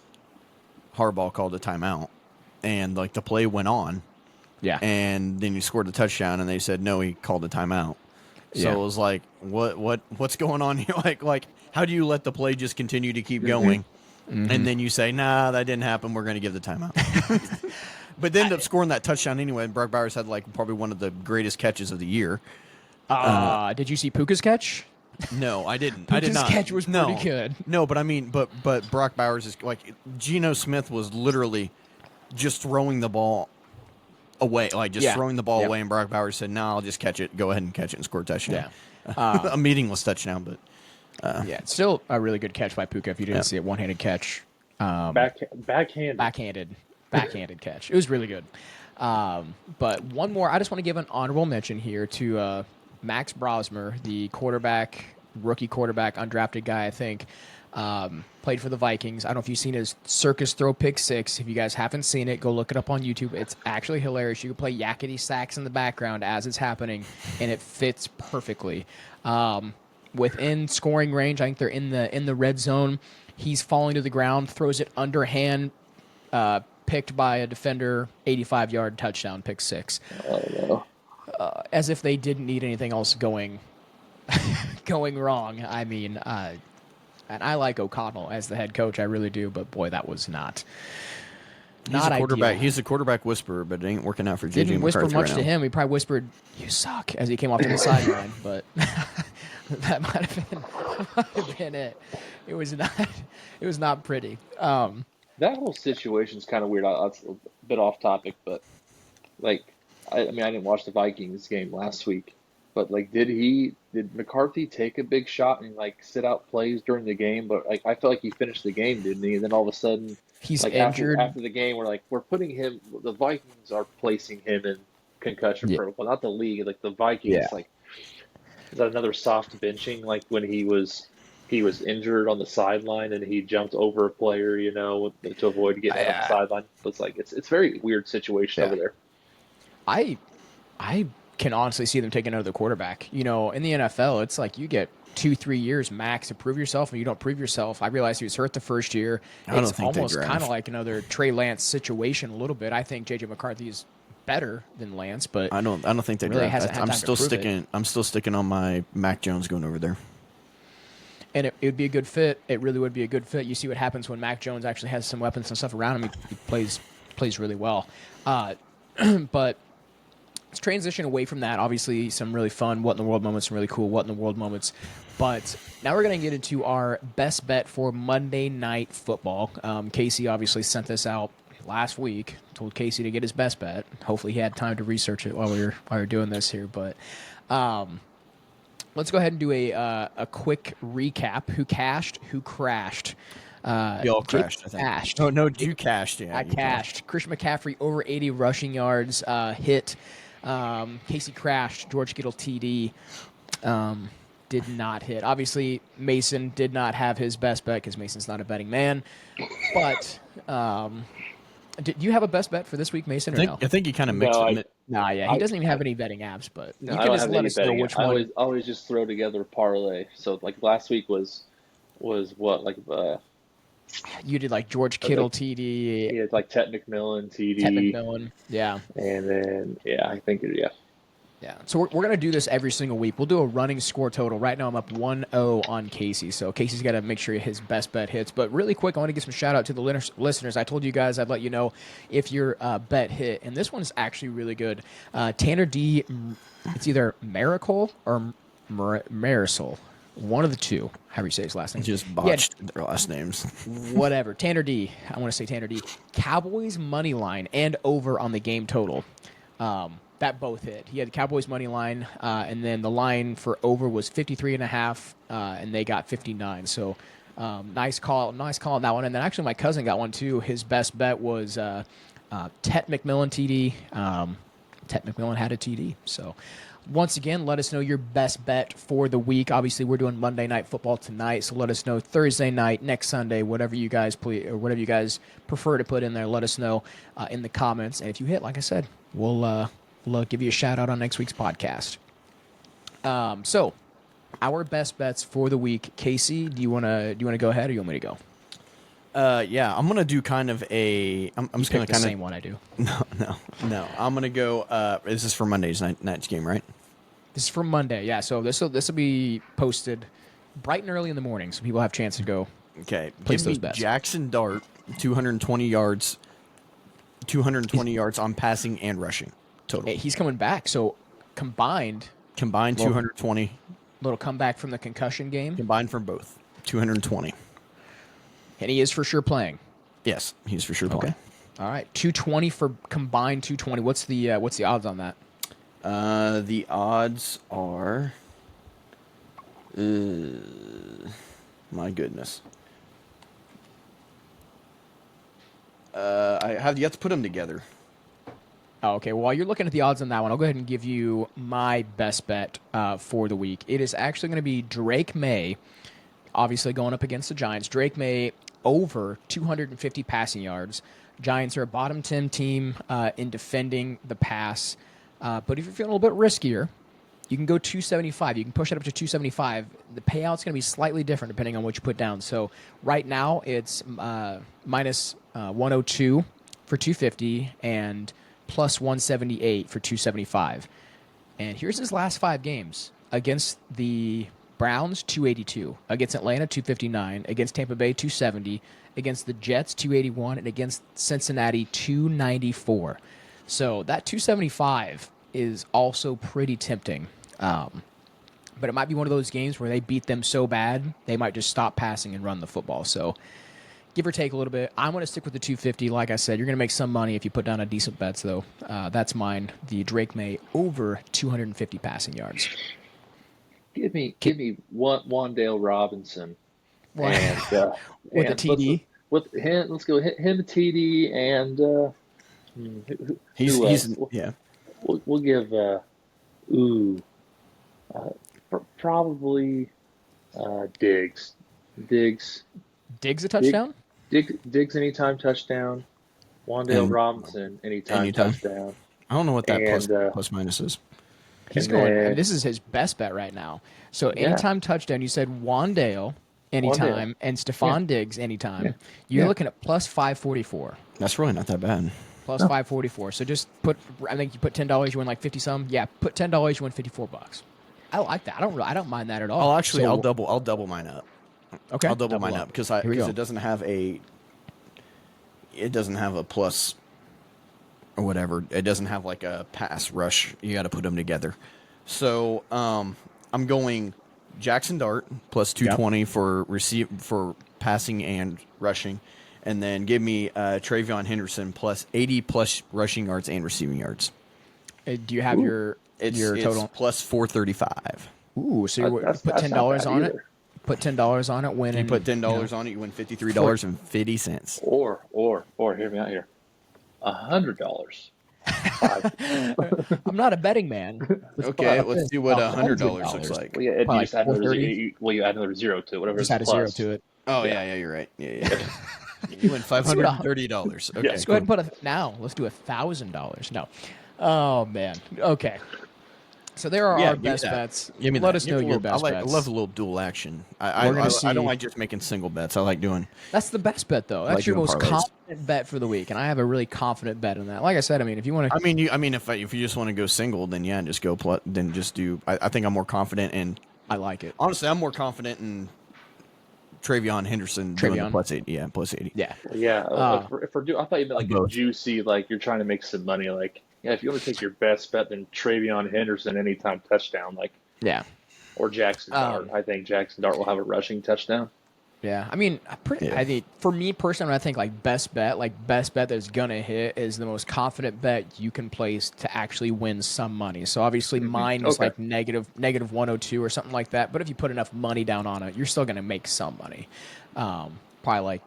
Harbaugh called a timeout, and like the play went on, Yeah, and then he scored a touchdown, and they said no, he called a timeout. So Yeah. it was like, what's going on here? Like how do you let the play just continue to keep Mm-hmm. going, and then you say, nah, that didn't happen, we're going to give the timeout. But they ended up scoring that touchdown anyway, and Brock Bowers had like probably one of the greatest catches of the year. Did you see Puka's catch? No, I didn't. I did Puka's not. catch was no, pretty good. No, but I mean, but Brock Bowers is like, Geno Smith was literally just throwing the ball away, like just Yeah. throwing the ball Yep. away, and Brock Bowers said, "No, I'll just catch it. Go ahead and catch it and score a touchdown." Yeah. A meaningless touchdown, but Yeah, it's still a really good catch by Puka. If you didn't Yeah. see it, one-handed catch, Backhand. backhanded catch. It was really good. But one more, I just want to give an honorable mention here to Max Brosmer, the rookie quarterback, undrafted guy, I think. Played for the Vikings. I don't know if you've seen his circus throw pick six. If you guys haven't seen it, go look it up on YouTube. It's actually hilarious. You can play yakety sax in the background as it's happening, and it fits perfectly. Within scoring range, I think they're in the red zone. He's falling to the ground, throws it underhand, picked by a defender, 85-yard touchdown, pick six. Oh no. As if they didn't need anything else going wrong. I mean, and I like O'Connell as the head coach, I really do. But boy, that was not he's a quarterback. ideal. He's a quarterback whisperer, but it ain't working out for JJ Didn't whisper McCarthy much right to now. him. He probably whispered, "You suck," as he came off to the sideline. But that might have been it. It was not pretty. That whole situation's kind of weird. That's a bit off topic, but like, I mean, I didn't watch the Vikings game last week, but like, did McCarthy take a big shot and like sit out plays during the game? But like, I felt like he finished the game, didn't he? And then all of a sudden, He's like injured. after the game, we're putting him. The Vikings are placing him in concussion Yeah. protocol, not the league. Like the Vikings, Yeah. like, is that another soft benching? Like when he was injured on the sideline and he jumped over a player, to avoid getting hit on the sideline. It's like it's very weird situation over there. I can honestly see them taking another quarterback. In the NFL, it's like you get 2-3 years max to prove yourself, and you don't prove yourself. I realized he was hurt the first year. I don't It's think they almost draft. kind of like another Trey Lance situation a little bit. I think JJ McCarthy is better than Lance, but I don't think they Really draft. hasn't had I'm time to still prove it. sticking. I'm still sticking on my Mac Jones going over there. and it would be a good fit. It really would be a good fit. You see what happens when Mac Jones actually has some weapons and stuff around him. He plays really well. But let's transition away from that. Obviously, some really fun what in the world moments, some really cool what in the world moments. But now we're going to get into our best bet for Monday Night Football. Casey obviously sent this out last week. Told Casey to get his best bet. Hopefully, he had time to research it while we were doing this here. But let's go ahead and do a quick recap. Who cashed? Who crashed? Y'all Jake crashed. I think. Cashed. Oh no, you cashed. Yeah, I you cashed. Christian McCaffrey over 80 rushing yards. Hit Casey crashed. George Kittle TD did not hit. Obviously, Mason did not have his best bet because Mason's not a betting man. But do you have a best bet for this week, Mason, or no? I think you kind of No, mixed I, it. Nah, yeah, he I, doesn't even I have any betting apps, but no, you I can don't just have let any us know betting. which I one. always just throw together a parlay. So like last week was what You did like George Kittle like TD, he had like Ted McMillan Ted TD, McMillan. Yeah. and then yeah, I think yeah. Yeah, so we're going to do this every single week. We'll do a running score total. Right now I'm up 1-0 on Casey, so Casey's got to make sure his best bet hits. But really quick, I want to give some shout-out to the listeners. I told you guys I'd let you know if your bet hit, and this one's actually really good. Tanner D, it's either Miracle or Marisol. One of the two, however you say his last name. Just botched their last names. Whatever. Tanner D, I want to say Tanner D. Cowboys money line and over on the game total. That both hit. He had Cowboys money line, and then the line for over was 53.5, and they got 59. So nice call on that one. And then actually my cousin got one too. His best bet was Tet McMillan TD. Tet McMillan had a TD. So once again, let us know your best bet for the week. Obviously, we're doing Monday Night Football tonight, so let us know Thursday night, next Sunday, whatever you guys whatever you guys prefer to put in there. Let us know in the comments, and if you hit, like I said, we'll give you a shout out on next week's podcast. So, our best bets for the week. Casey, do you wanna go ahead, or you want me to go? Yeah, I'm gonna do kind of a. I'm just gonna the kind same of. one I do. No. I'm gonna go. This is for Monday's night's game, right? This is for Monday, yeah. So this will be posted bright and early in the morning, so people have a chance to go. Okay. Place Give me those bets. Jackson Dart, 220 yards. 220 yards on passing and rushing total. He's coming back, so combined 220. little comeback from the concussion game, Combined from both. 220. and he is for sure playing. Yes, he's for sure playing. All right, 220 for combined 220. What's the odds on that? The odds are. My goodness. I have yet to put them together. Oh, okay. Well, while you're looking at the odds on that one, I'll go ahead and give you my best bet for the week. It is actually going to be Drake May, obviously going up against the Giants. Drake May over 250 passing yards. Giants are a bottom 10 team in defending the pass. But if you're feeling a little bit riskier, you can go 275. You can push it up to 275. The payout's going to be slightly different depending on what you put down. So right now it's minus 102 for 250 and plus 178 for 275. And here's his last 5 games. Against the Browns, 282. Against Atlanta, 259. Against Tampa Bay, 270. Against the Jets, 281. And against Cincinnati, 294. So that 275 is also pretty tempting. But it might be one of those games where they beat them so bad, they might just stop passing and run the football. So give or take a little bit. I'm going to stick with the 250. Like I said, you're going to make some money if you put down a decent bets, though. That's mine. The Drake May over 250 passing yards. Give me Wandale Robinson and With a TD. With him, let's go him a TD and He's yeah. We'll give probably Diggs. Diggs a touchdown? Diggs anytime touchdown. Wandale Robinson anytime touchdown. I don't know what that plus minus is. He's going. And this is his best bet right now. So anytime touchdown. You said Wandale anytime and Stephon Diggs anytime. Yeah. You're looking at plus 544. That's really not that bad. Plus 544. So just put. I think you put $10, you win like 50 some. Yeah, put $10, you win $54. I like that. I don't mind that at all. I'll double mine up. Okay, I'll double mine up because it doesn't have a plus or whatever. It doesn't have like a pass rush. You got to put them together. So I'm going Jackson Dart plus 220 for passing and rushing, and then give me Travion Henderson plus 80 plus rushing yards and receiving yards. Do you have your total? It's plus 435. Ooh, so you put $10 on it. Put $10 on it. Win. You put $10 on it, you win $53.50. Or hear me out here. $100 5. I'm not a betting man. Okay, let's see what $100 looks $100. like. Well, yeah, and Probably you like just add another 430. you add another zero to it, whatever Just is add a zero plus. to it. Oh Yeah. yeah, you're right. Yeah, Yeah. You win Let's do $530. Okay, Let's go ahead and put let's do $1,000. No. Oh man. Okay. So there are Yeah, our give me best that. bets. Give me Let that. us know your best I bets. love a little dual action. I We're gonna I don't see. like just making single bets. I like doing That's the best bet though. I That's like your doing most parlays. confident bet for the week, and I have a really confident bet in that. Like I said, I mean, if you want to, I mean, if you just want to go single, then yeah, just go then just do. I think I'm more confident in. I like it. Honestly, I'm more confident in Travion Henderson doing the Travion. plus 80. Yeah, plus 80. Yeah. Well, yeah. If we're I thought you meant like a Both. juicy, like you're trying to make some money. Like, yeah, if you want to take your best bet, then Travion Henderson anytime touchdown, like, Yeah. or Jackson Dart. I think Jackson Dart will have a rushing touchdown. Yeah, I mean, Yeah. I think for me personally, I think like best bet that's gonna hit is the most confident bet you can place to actually win some money. So obviously, mine is Okay. like negative 102 or something like that. But if you put enough money down on it, you're still gonna make some money. Probably like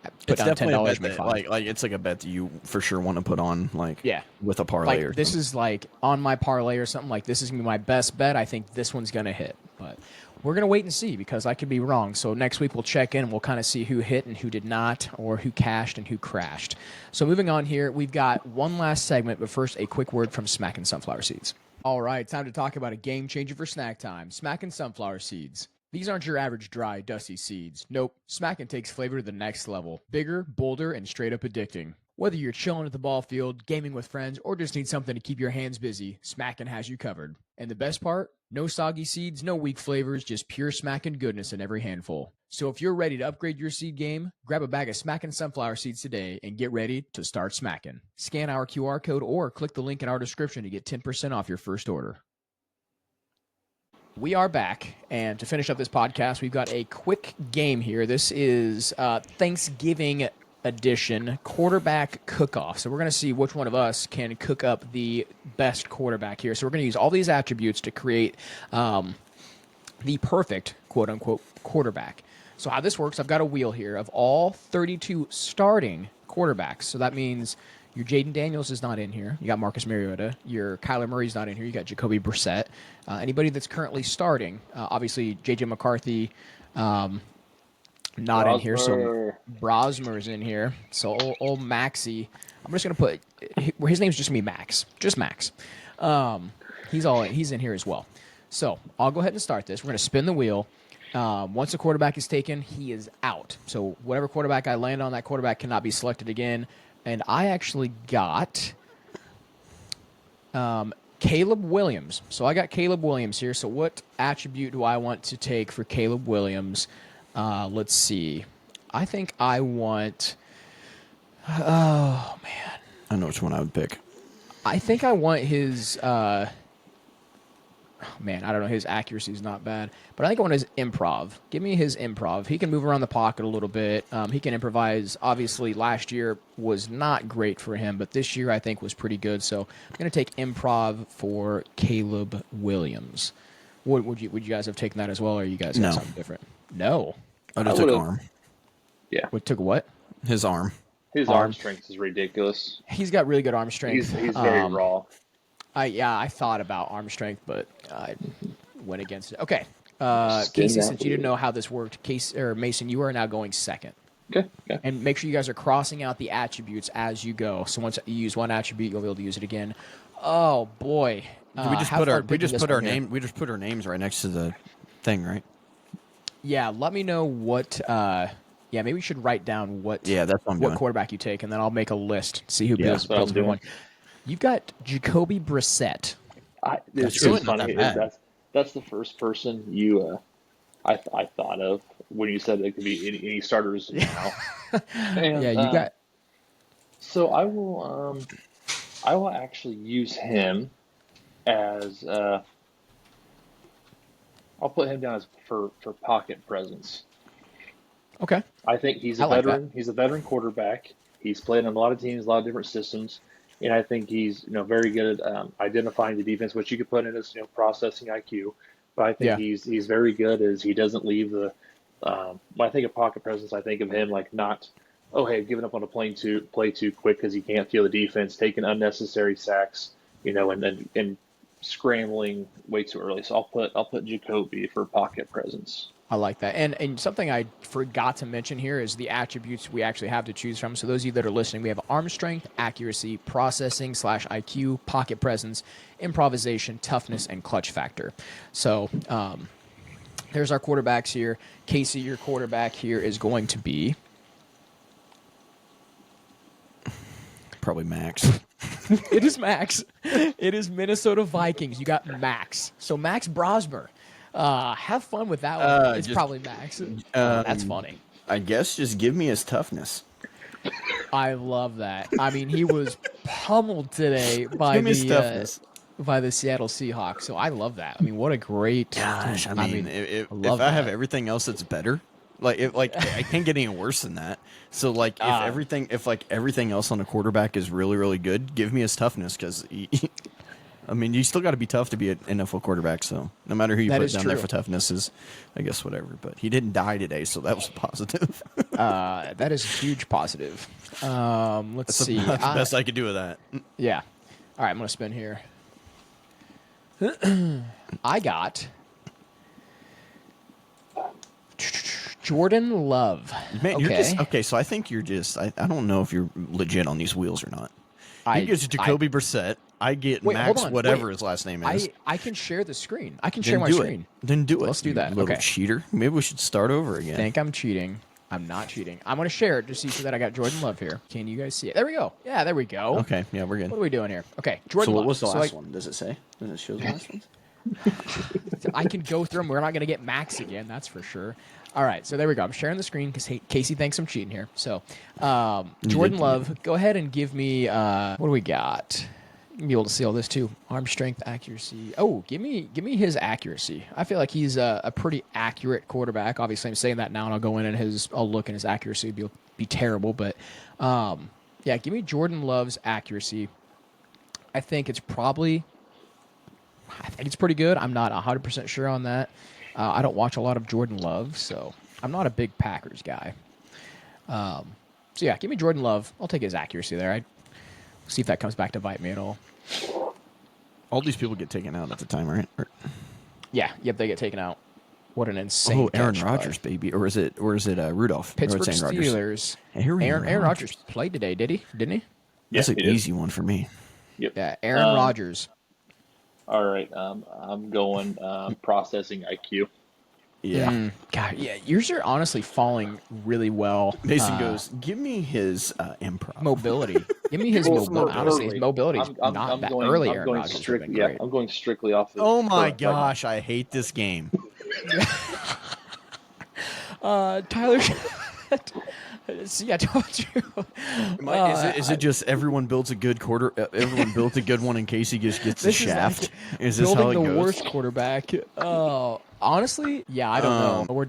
put It's down definitely a $10, bet make that, 5. like it's like a bet that you for sure want to put on, like Yeah. with a parlay or Like this something. is like on my parlay or something, like this is gonna be my best bet. I think this one's gonna hit, but we're gonna wait and see because I could be wrong. So next week we'll check in and we'll kind of see who hit and who did not, or who cashed and who crashed. So moving on here, we've got one last segment, but first a quick word from Smackin' Sunflower Seeds. All right, time to talk about a game changer for snack time. Smackin' Sunflower Seeds. These aren't your average dry, dusty seeds. Nope, Smackin' takes flavor to the next level. Bigger, bolder, and straight up addicting. Whether you're chilling at the ball field, gaming with friends, or just need something to keep your hands busy, Smackin' has you covered. And the best part? No soggy seeds, no weak flavors, just pure Smackin' goodness in every handful. So if you're ready to upgrade your seed game, grab a bag of Smackin' Sunflower Seeds today and get ready to start smacking. Scan our QR code or click the link in our description to get 10% off your first order. We are back, and to finish up this podcast, we've got a quick game here. This is Thanksgiving edition quarterback cook-off. So we're going to see which one of us can cook up the best quarterback here. So we're going to use all these attributes to create the perfect quote-unquote quarterback. So how this works, I've got a wheel here of all 32 starting quarterbacks. So that means your Jaden Daniels is not in here. You got Marcus Mariota. Your Kyler Murray's not in here. You got Jacoby Brissett. Anybody that's currently starting, obviously J.J. McCarthy, not in here. So Brosmer's in here. So old Maxie. I'm just going to put his name's just going to be Max. Just Max. He's in here as well. So I'll go ahead and start this. We're going to spin the wheel. Once a quarterback is taken, he is out. So whatever quarterback I land on, that quarterback cannot be selected again. And I actually got Caleb Williams. So I got Caleb Williams here. So what attribute do I want to take for Caleb Williams? Let's see. I think I want... Oh, man. I know which one I would pick. I think I want his... Man, I don't know. His accuracy is not bad. But I think I want his improv. Give me his improv. He can move around the pocket a little bit. He can improvise. Obviously, last year was not great for him, but this year I think was pretty good. So I'm going to take improv for Caleb Williams. Would you guys have taken that as well, or you guys have something different? No. I just took arm. Yeah. What took what? His arm. His arm strength is ridiculous. He's got really good arm strength. He's very raw. I thought about arm strength, but I went against it. Okay. Casey, since you didn't know how this worked, Mason, you are now going second. Okay. And make sure you guys are crossing out the attributes as you go. So once you use one attribute, you'll be able to use it again. Oh boy. We just put our names right next to the thing, right? Yeah, let me know what maybe we should write down what that's what quarterback you take, and then I'll make a list, see who builds one. You've got Jacoby Brissett. It's really funny. That's the first person I thought of when you said it could be any starters now. And, yeah, you got. So I will actually use him as I'll put him down as for pocket presence. Okay. I think he's a veteran. He's a veteran quarterback. He's played on a lot of teams, a lot of different systems. And I think he's very good at identifying the defense, which you could put in as processing IQ. But I think he's very good as he doesn't leave the. When I think of pocket presence, I think of him like not oh hey, giving up on a play too quick because he can't feel the defense, taking unnecessary sacks, and scrambling way too early. So I'll put Jacoby for pocket presence. I like that. And something I forgot to mention here is the attributes we actually have to choose from. So those of you that are listening, we have arm strength, accuracy, processing / IQ, pocket presence, improvisation, toughness, and clutch factor. So there's our quarterbacks here. Casey, your quarterback here is going to be Probably Max. it is Max. It is Minnesota Vikings. You got Max. So Max Brosmer. Have fun with that one. It's probably Max. That's funny. I guess just give me his toughness. I love that. I mean, he was pummeled today by Give me his toughness. by the Seattle Seahawks. So I love that. I mean, what a great. Gosh, I mean, if love I have that. everything else that's better, I can't get any worse than that. So if everything else on a quarterback is really really good, give me his toughness because I mean, you still got to be tough to be an NFL quarterback. So no matter who you That put is down there true. for toughness is, I guess, whatever. But he didn't die today, so that was a positive. That is a huge positive. Let's see. That's the best I could do with that. Yeah. All right, I'm gonna spin here. I got Jordan Love. Man, okay. you're just okay. So I think you're just. I don't know if you're legit on these wheels or not. He gets Jacoby Brissett. I get Wait, hold Max, on, whatever wait. his last name is. I can share the screen. I can Then share my do screen. it. Then do it. Let's do you that. little Okay. cheater. Maybe we should start over again. Think I'm cheating. I'm not cheating. I'm gonna share it just so that I got Jordan Love here. Can you guys see it? There we go. Yeah, there we go. Okay. Yeah, we're good. What are we doing here? Okay, Jordan So Love. what was the So last one? Does it say? Does it show the last ones? I can go through them. We're not going to get Max again, that's for sure. All right, so there we go. I'm sharing the screen because Casey thinks I'm cheating here. So, Jordan Love, go ahead and give me what do we got? You'll be able to see all this too. Arm strength, accuracy. Oh, give me his accuracy. I feel like he's a pretty accurate quarterback. Obviously, I'm saying that now, and I'll go in and I'll look and his accuracy will be terrible. But yeah, give me Jordan Love's accuracy. I think it's pretty good. I'm not 100% sure on that. I don't watch a lot of Jordan Love, so I'm not a big Packers guy. So yeah, give me Jordan Love. I'll take his accuracy there. I'd see if that comes back to bite me at all. All these people get taken out at the time, right? Yeah, yep, they get taken out. What an insane Aaron catch Rodgers, by baby, or is it Rudolph? Pittsburgh or it's Aaron Rodgers? Steelers. Aaron Aaron Rodgers. Rodgers played today, didn't he? That's Yeah, an he did. easy one for me. Yep. Yeah, Aaron Rodgers. All right. I'm going processing IQ. Yeah. God, yeah, yours are honestly falling really well. Mason goes, give me his improv. Mobility. Give me his Well, mobility. Honestly, his mobility is I'm not that going, early. I'm Aaron going Rodgers has strict, been yeah, great. I'm going strictly off of Oh my current gosh, I hate this game. Tyler. See, I told you. Is it just everyone builds a good quarter? Everyone built a good one in case he just gets the This is shaft. like Is this building how it the goes? worst quarterback. Honestly, yeah, I don't know. We're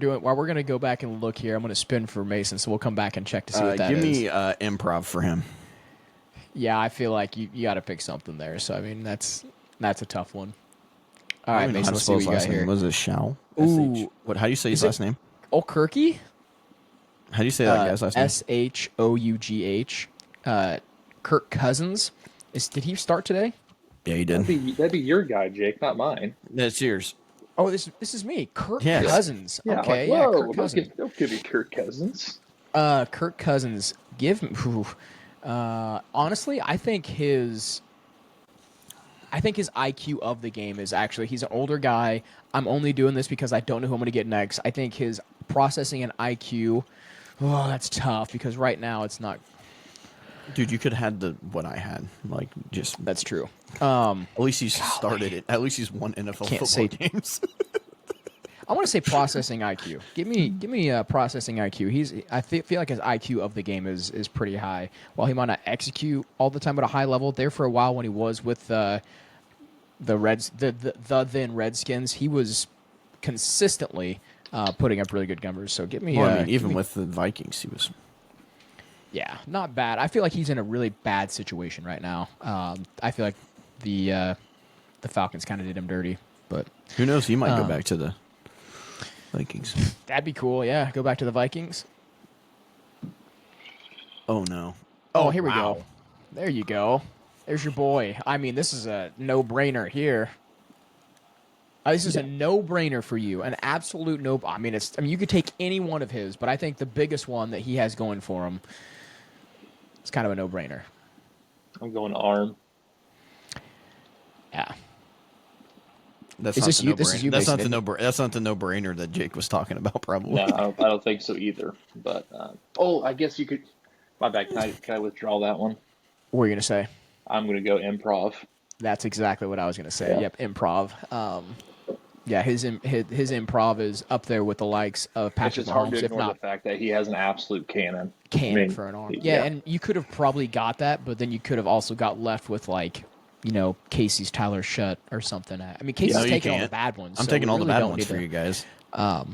gonna go back and look here. I'm gonna spin for Mason, so we'll come back and check to see what that give is. me improv for him. Yeah, I feel like you got to pick something there. So I mean, that's a tough one. All I right, don't even know Mason, how to let's see spell what his you got last name. here. Was it Shao? Ooh. SH. What? How do you say his Is it- last name? Oh, Kirky. How do you say that guy's last name? Shough. Kirk Cousins. Did he start today? Yeah, he did. That'd be your guy, Jake, not mine. That's yours. Oh, this is me, Kirk Yes. Cousins. Yeah, Okay, like, yeah, whoa, Kirk Cousins. don't give me Kirk Cousins. Kirk Cousins. Honestly, I think his IQ of the game is actually he's an older guy. I'm only doing this because I don't know who I'm going to get next. I think his processing and IQ. Oh, that's tough because right now it's not. Dude, you could have had what I had. Like, just That's true. at least he's started it. At least he's won NFL Can't football say- games. I want to say processing IQ. Give me processing IQ. I feel like his IQ of the game is pretty high. While he might not execute all the time at a high level, there for a while when he was with the then Redskins, he was consistently putting up really good numbers. So give me. Well, I mean, even with the Vikings, he was. Yeah, not bad. I feel like he's in a really bad situation right now. I feel like the Falcons kind of did him dirty, but Who knows? He might go back to the Vikings. that'd be cool. Yeah, go back to the Vikings. Oh no. Oh, here we wow. go. There you go. There's your boy. I mean, this is a no-brainer here. This is a no-brainer for you. An absolute no. I mean, you could take any one of his, but I think the biggest one that he has going for him, it's kind of a no-brainer. I'm going arm. Yeah. That's Is not this the you? no-brainer. This is you, That's not Mason, the isn't no. That's not the no-brainer that Jake was talking about. Probably. No, I don't think so either. But I guess you could. My bad. Can I withdraw that one? What were you gonna say? I'm going to go improv. That's exactly what I was gonna say. Yeah. Yep, improv. Yeah, his improv is up there with the likes of It's Patrick just hard to Mahomes, if ignore the not fact that he has an absolute cannon. cannon for an arm. Yeah, and you could have probably got that, but then you could have also got left with like, Casey's Tyler Shutt or something. I mean, Casey's No, you taking all the can't. bad ones. I'm so taking we all the really bad don't ones need for to- you guys. All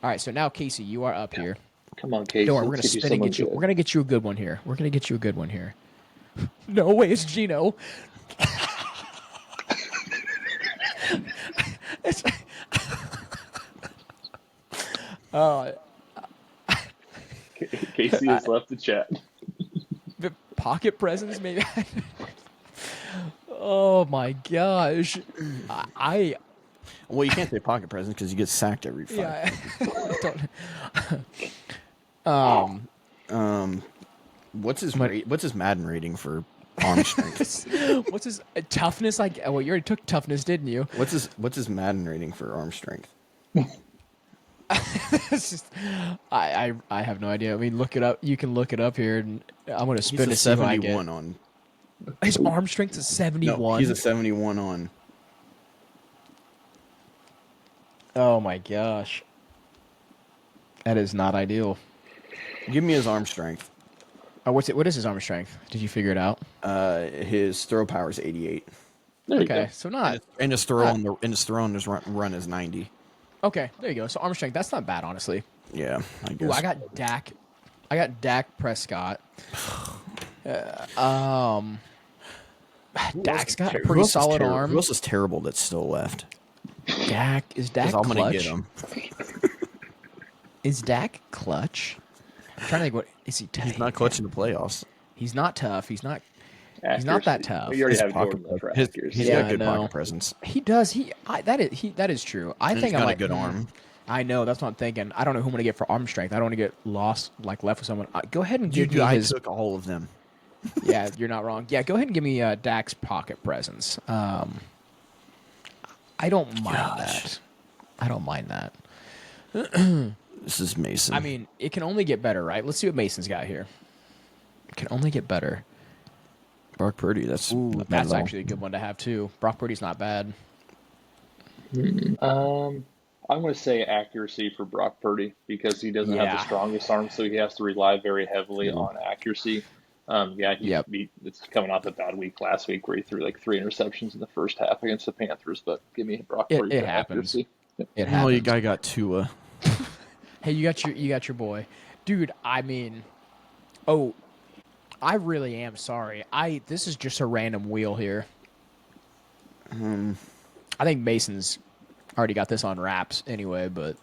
right, so now Casey, you are up here. Come on, Casey. Don't worry, we're let's gonna get you spin and someone get you. good. We're gonna get you a good one here. We're gonna get you a good one here. No way, it's Gino. It's- Casey has left the chat. the pocket presents, maybe. Oh my gosh, I Well, you can't say pocket presents because you get sacked every five. yeah. I don't, What's his Madden rating for arm strength? what's his toughness? Like, well, you already took toughness, didn't you? What's his Madden rating for arm strength? It's just, I have no idea. I mean, look it up. You can look it up here, and I'm gonna He's spin a to see what I 71 get. on. His arm strength is 71. No, he's a 71 on. Oh my gosh, that is not ideal. Give me his arm strength. Oh, what is his arm strength? Did you figure it out? His throw power is 88. There you Okay, go. so not And his throw on his run is 90. okay. There you go. So arm strength, that's not bad, honestly. Yeah, I guess. Ooh, I got Dak Prescott. Dak's got a Who pretty else is solid terrible? arm. Who else is terrible that's still left? Dak 'Cause I'm gonna get clutch? him. Is Dak clutch? I'm trying to think. What is he? He's not clutching the playoffs. He's not tough. He's not Accuracy. that tough. You already His have pocket Jordan for his- accuracy. He's Yeah, got good I know. pocket presence. He does. That is true. I And think he's I got a might good arm. I know. That's what I'm thinking. I don't know who I'm gonna get for arm strength. I don't want to get lost, like left with someone. Go ahead and give me I his. took all of them. Yeah, you're not wrong. Yeah, go ahead and give me Dak's pocket presence. I don't mind that. I don't mind that. This is Mason. I mean, it can only get better, right? Let's see what Mason's got here. It can only get better. Brock Purdy. That's Ooh, not bad that's at all. actually a good one to have too. Brock Purdy's not bad. I'm going to say accuracy for Brock Purdy because he doesn't have Yeah. the strongest arm, so he has to rely very heavily on accuracy. Yep. It's coming off a bad week last week where he threw like 3 interceptions in the first half against the Panthers. But give me Brock Purdy It for happens. accuracy. It Oh, you happens. guy got Tua. Hey, you got your boy, dude. I mean, I really am sorry. This is just a random wheel here. I think Mason's already got this on wraps anyway, but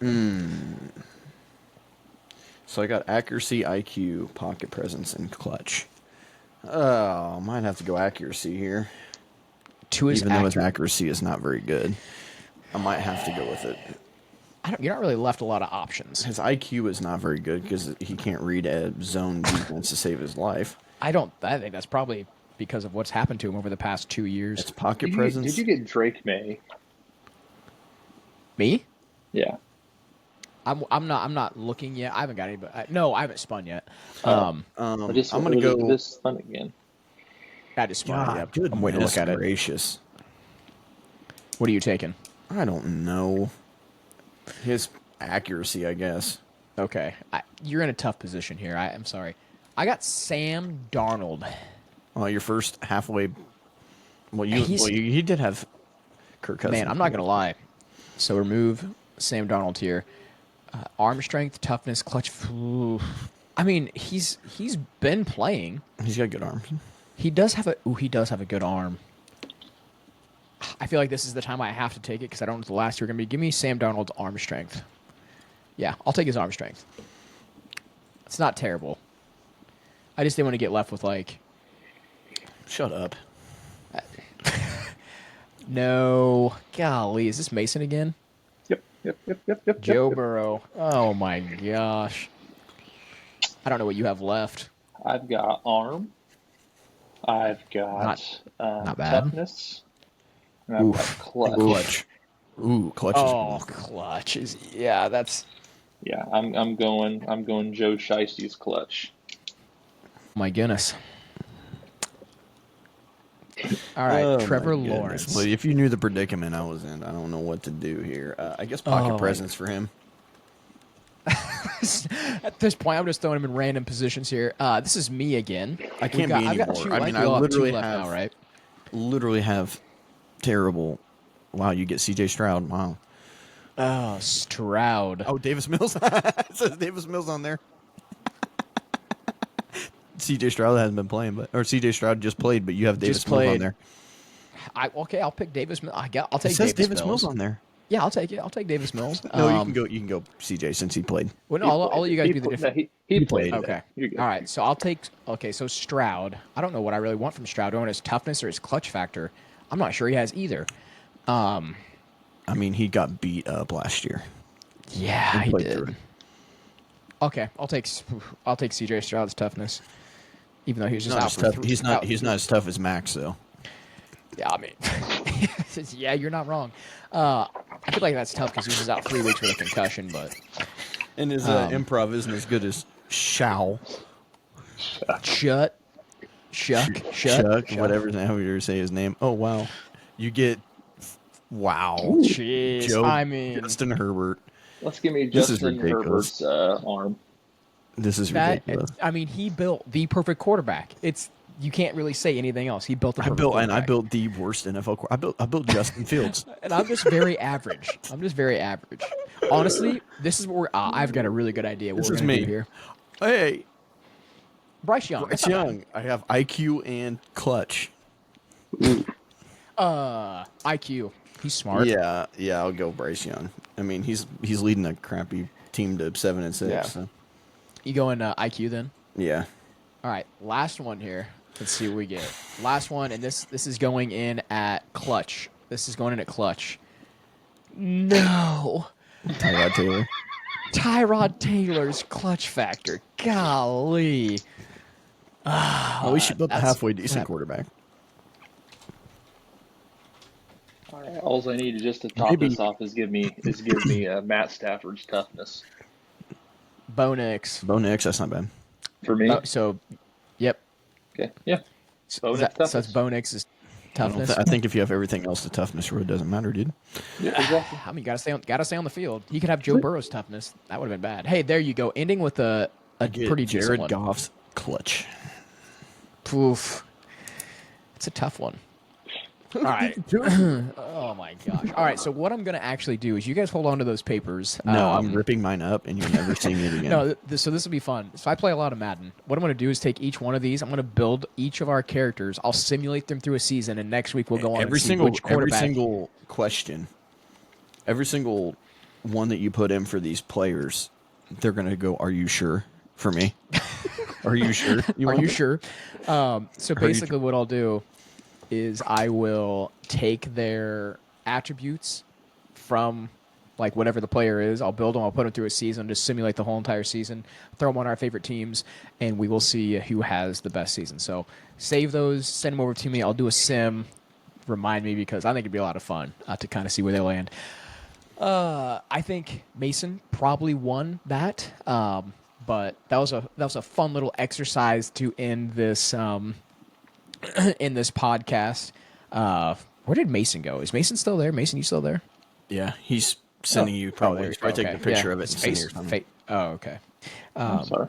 So I got accuracy, IQ, pocket presence, and clutch. Oh, might have to go accuracy here. to his Even though his accuracy is not very good, I might have to go with it. you're not really left a lot of options. His IQ is not very good because he can't read a zone defense to save his life. I think that's probably because of what's happened to him over the past 2 years. It's pocket Did presence. you get Drake May? Me? Yeah. I'm not looking yet. I haven't got any, but no, I haven't spun yet. I'm gonna go. This fun again. I just spun it. God, Yep. goodness I'm waiting to look at it. gracious. What are you taking? I don't know. His accuracy, I guess. Okay, you're in a tough position here. I'm sorry. I got Sam Darnold. Well, your first halfway. Well, He's- he did have Kirk Cousins. Man, I'm not gonna lie. So remove Sam Darnold here. Arm strength, toughness, clutch. Ooh. I mean, he's been playing. He's got good arms. He does have a good arm. I feel like this is the time I have to take it because I don't know what the last two are going to be. Give me Sam Darnold's arm strength. Yeah, I'll take his arm strength. It's not terrible. I just didn't want to get left with like, Shut up. no, golly, is this Mason again? Yep. Joe Burrow. Oh my gosh. I don't know what you have left. I've got arm. I've Not got not bad. toughness. And I've got Oof. clutch. Clutch. Ooh, clutch is Oh, good. clutch is yeah. That's Yeah, I'm going Joe Shiesty's clutch. my goodness. All right, Oh, my Trevor goodness. Lawrence. Well, if you knew the predicament I was in, I don't know what to do here. I guess pocket Oh, presence for him. At this point, I'm just throwing him in random positions here. This is me again. I can't be I've got anymore. two. I I mean, think we I all have two literally left have now, right? literally have terrible. Wow, you get C.J. Stroud. Wow. Oh, Stroud. Oh, Davis Mills. It says Davis Mills on there. C.J. Stroud hasn't been playing, or C.J. Stroud just played, but you have Davis Just Mills on played. there. Okay, I'll pick Davis. I'll It take says Davis, Davis Mills on there. Yeah, I'll take it. I'll take Davis Mills. No, you can go. You can go C.J. since he played. Well, no, He I'll let you guys he do the pl- no, different. he He played played. today. Okay. You're good. All right. So I'll take. Okay. So Stroud. I don't know what I really want from Stroud. Do I want his toughness or his clutch factor? I'm not sure he has either. I mean, he got beat up last year. Yeah, he played through did. it. Okay, I'll take C.J. Stroud's toughness, even though he was He's just not out as for tough. three. He's not as tough as Max though. Yeah, I mean, yeah, you're not wrong. I feel like that's tough because he was just out 3 weeks with a concussion. But And his improv isn't as good as Shao. Chuck, Whatever you say his name. Oh wow, you get wow. Jeez, Joe I mean, Justin Herbert. Let's give me This is Justin ridiculous. Herbert's arm. This is that. ridiculous. I mean, he built the perfect quarterback. You can't really say anything else. He built the perfect I quarterback. built the worst NFL. I built Justin Fields. And I'm just very average. Honestly, this is where I've got a really good idea what This we're is going to me. do here. Hey, Bryce Young. Bryce that's not bad. Young. I have IQ and clutch. IQ. He's smart. Yeah, I'll go Bryce Young. I mean, he's leading a crappy team to 7-6. Yeah. So. You going IQ then? Yeah. All right, last one here. Let's see what we get. Last one, and this is going in at clutch. No. Tyrod Taylor. Tyrod Taylor's clutch factor. Golly. Well, we should build a that's- halfway decent that- quarterback. All right, all I need just to top this off is give me Matt Stafford's toughness Bo Nix. Bo Nix, that's not bad. for me. So, yep. Okay, yeah. Bo Nix So toughness. that's Bo Nix's toughness. I think if you have everything else, the toughness really doesn't matter, dude. Yeah, exactly. I mean, gotta stay on the field. You could have Joe Burrow's toughness. That would have been bad. Hey, there you go. Ending with a Get pretty decent Jared one. Goff's clutch. Oof. It's a tough one. All right. Oh my gosh. All right. So what I'm gonna actually do is you guys hold on to those papers. No, I'm ripping mine up, and you're never seeing it again. No. So this will be fun. So I play a lot of Madden. What I'm gonna do is take each one of these. I'm gonna build each of our characters. I'll simulate them through a season, and next week we'll go on every and see single which quarterback. question, every single one that you put in for these players, they're gonna go, "Are you sure?" For me, are you sure? Are you sure? So basically, what I'll do is I will take their attributes from like whatever the player is. I'll build them. I'll put them through a season to simulate the whole entire season. Throw them on our favorite teams, and we will see who has the best season. So save those, send them over to me. I'll do a sim. Remind me because I think it'd be a lot of fun to kind of see where they land. I think Mason probably won that, but that was a fun little exercise to end this. In this podcast. Where did Mason go? Is Mason still there? Mason, you still there? Yeah, he's sending you probably. He's probably taking a picture Yeah. of it. His And sending face. it or something. Oh, okay. I'm sorry.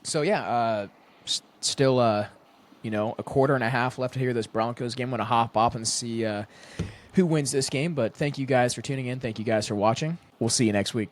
So yeah, still a quarter and a half left to hear this Broncos game. I'm gonna hop up and see who wins this game. But thank you guys for tuning in. Thank you guys for watching. We'll see you next week.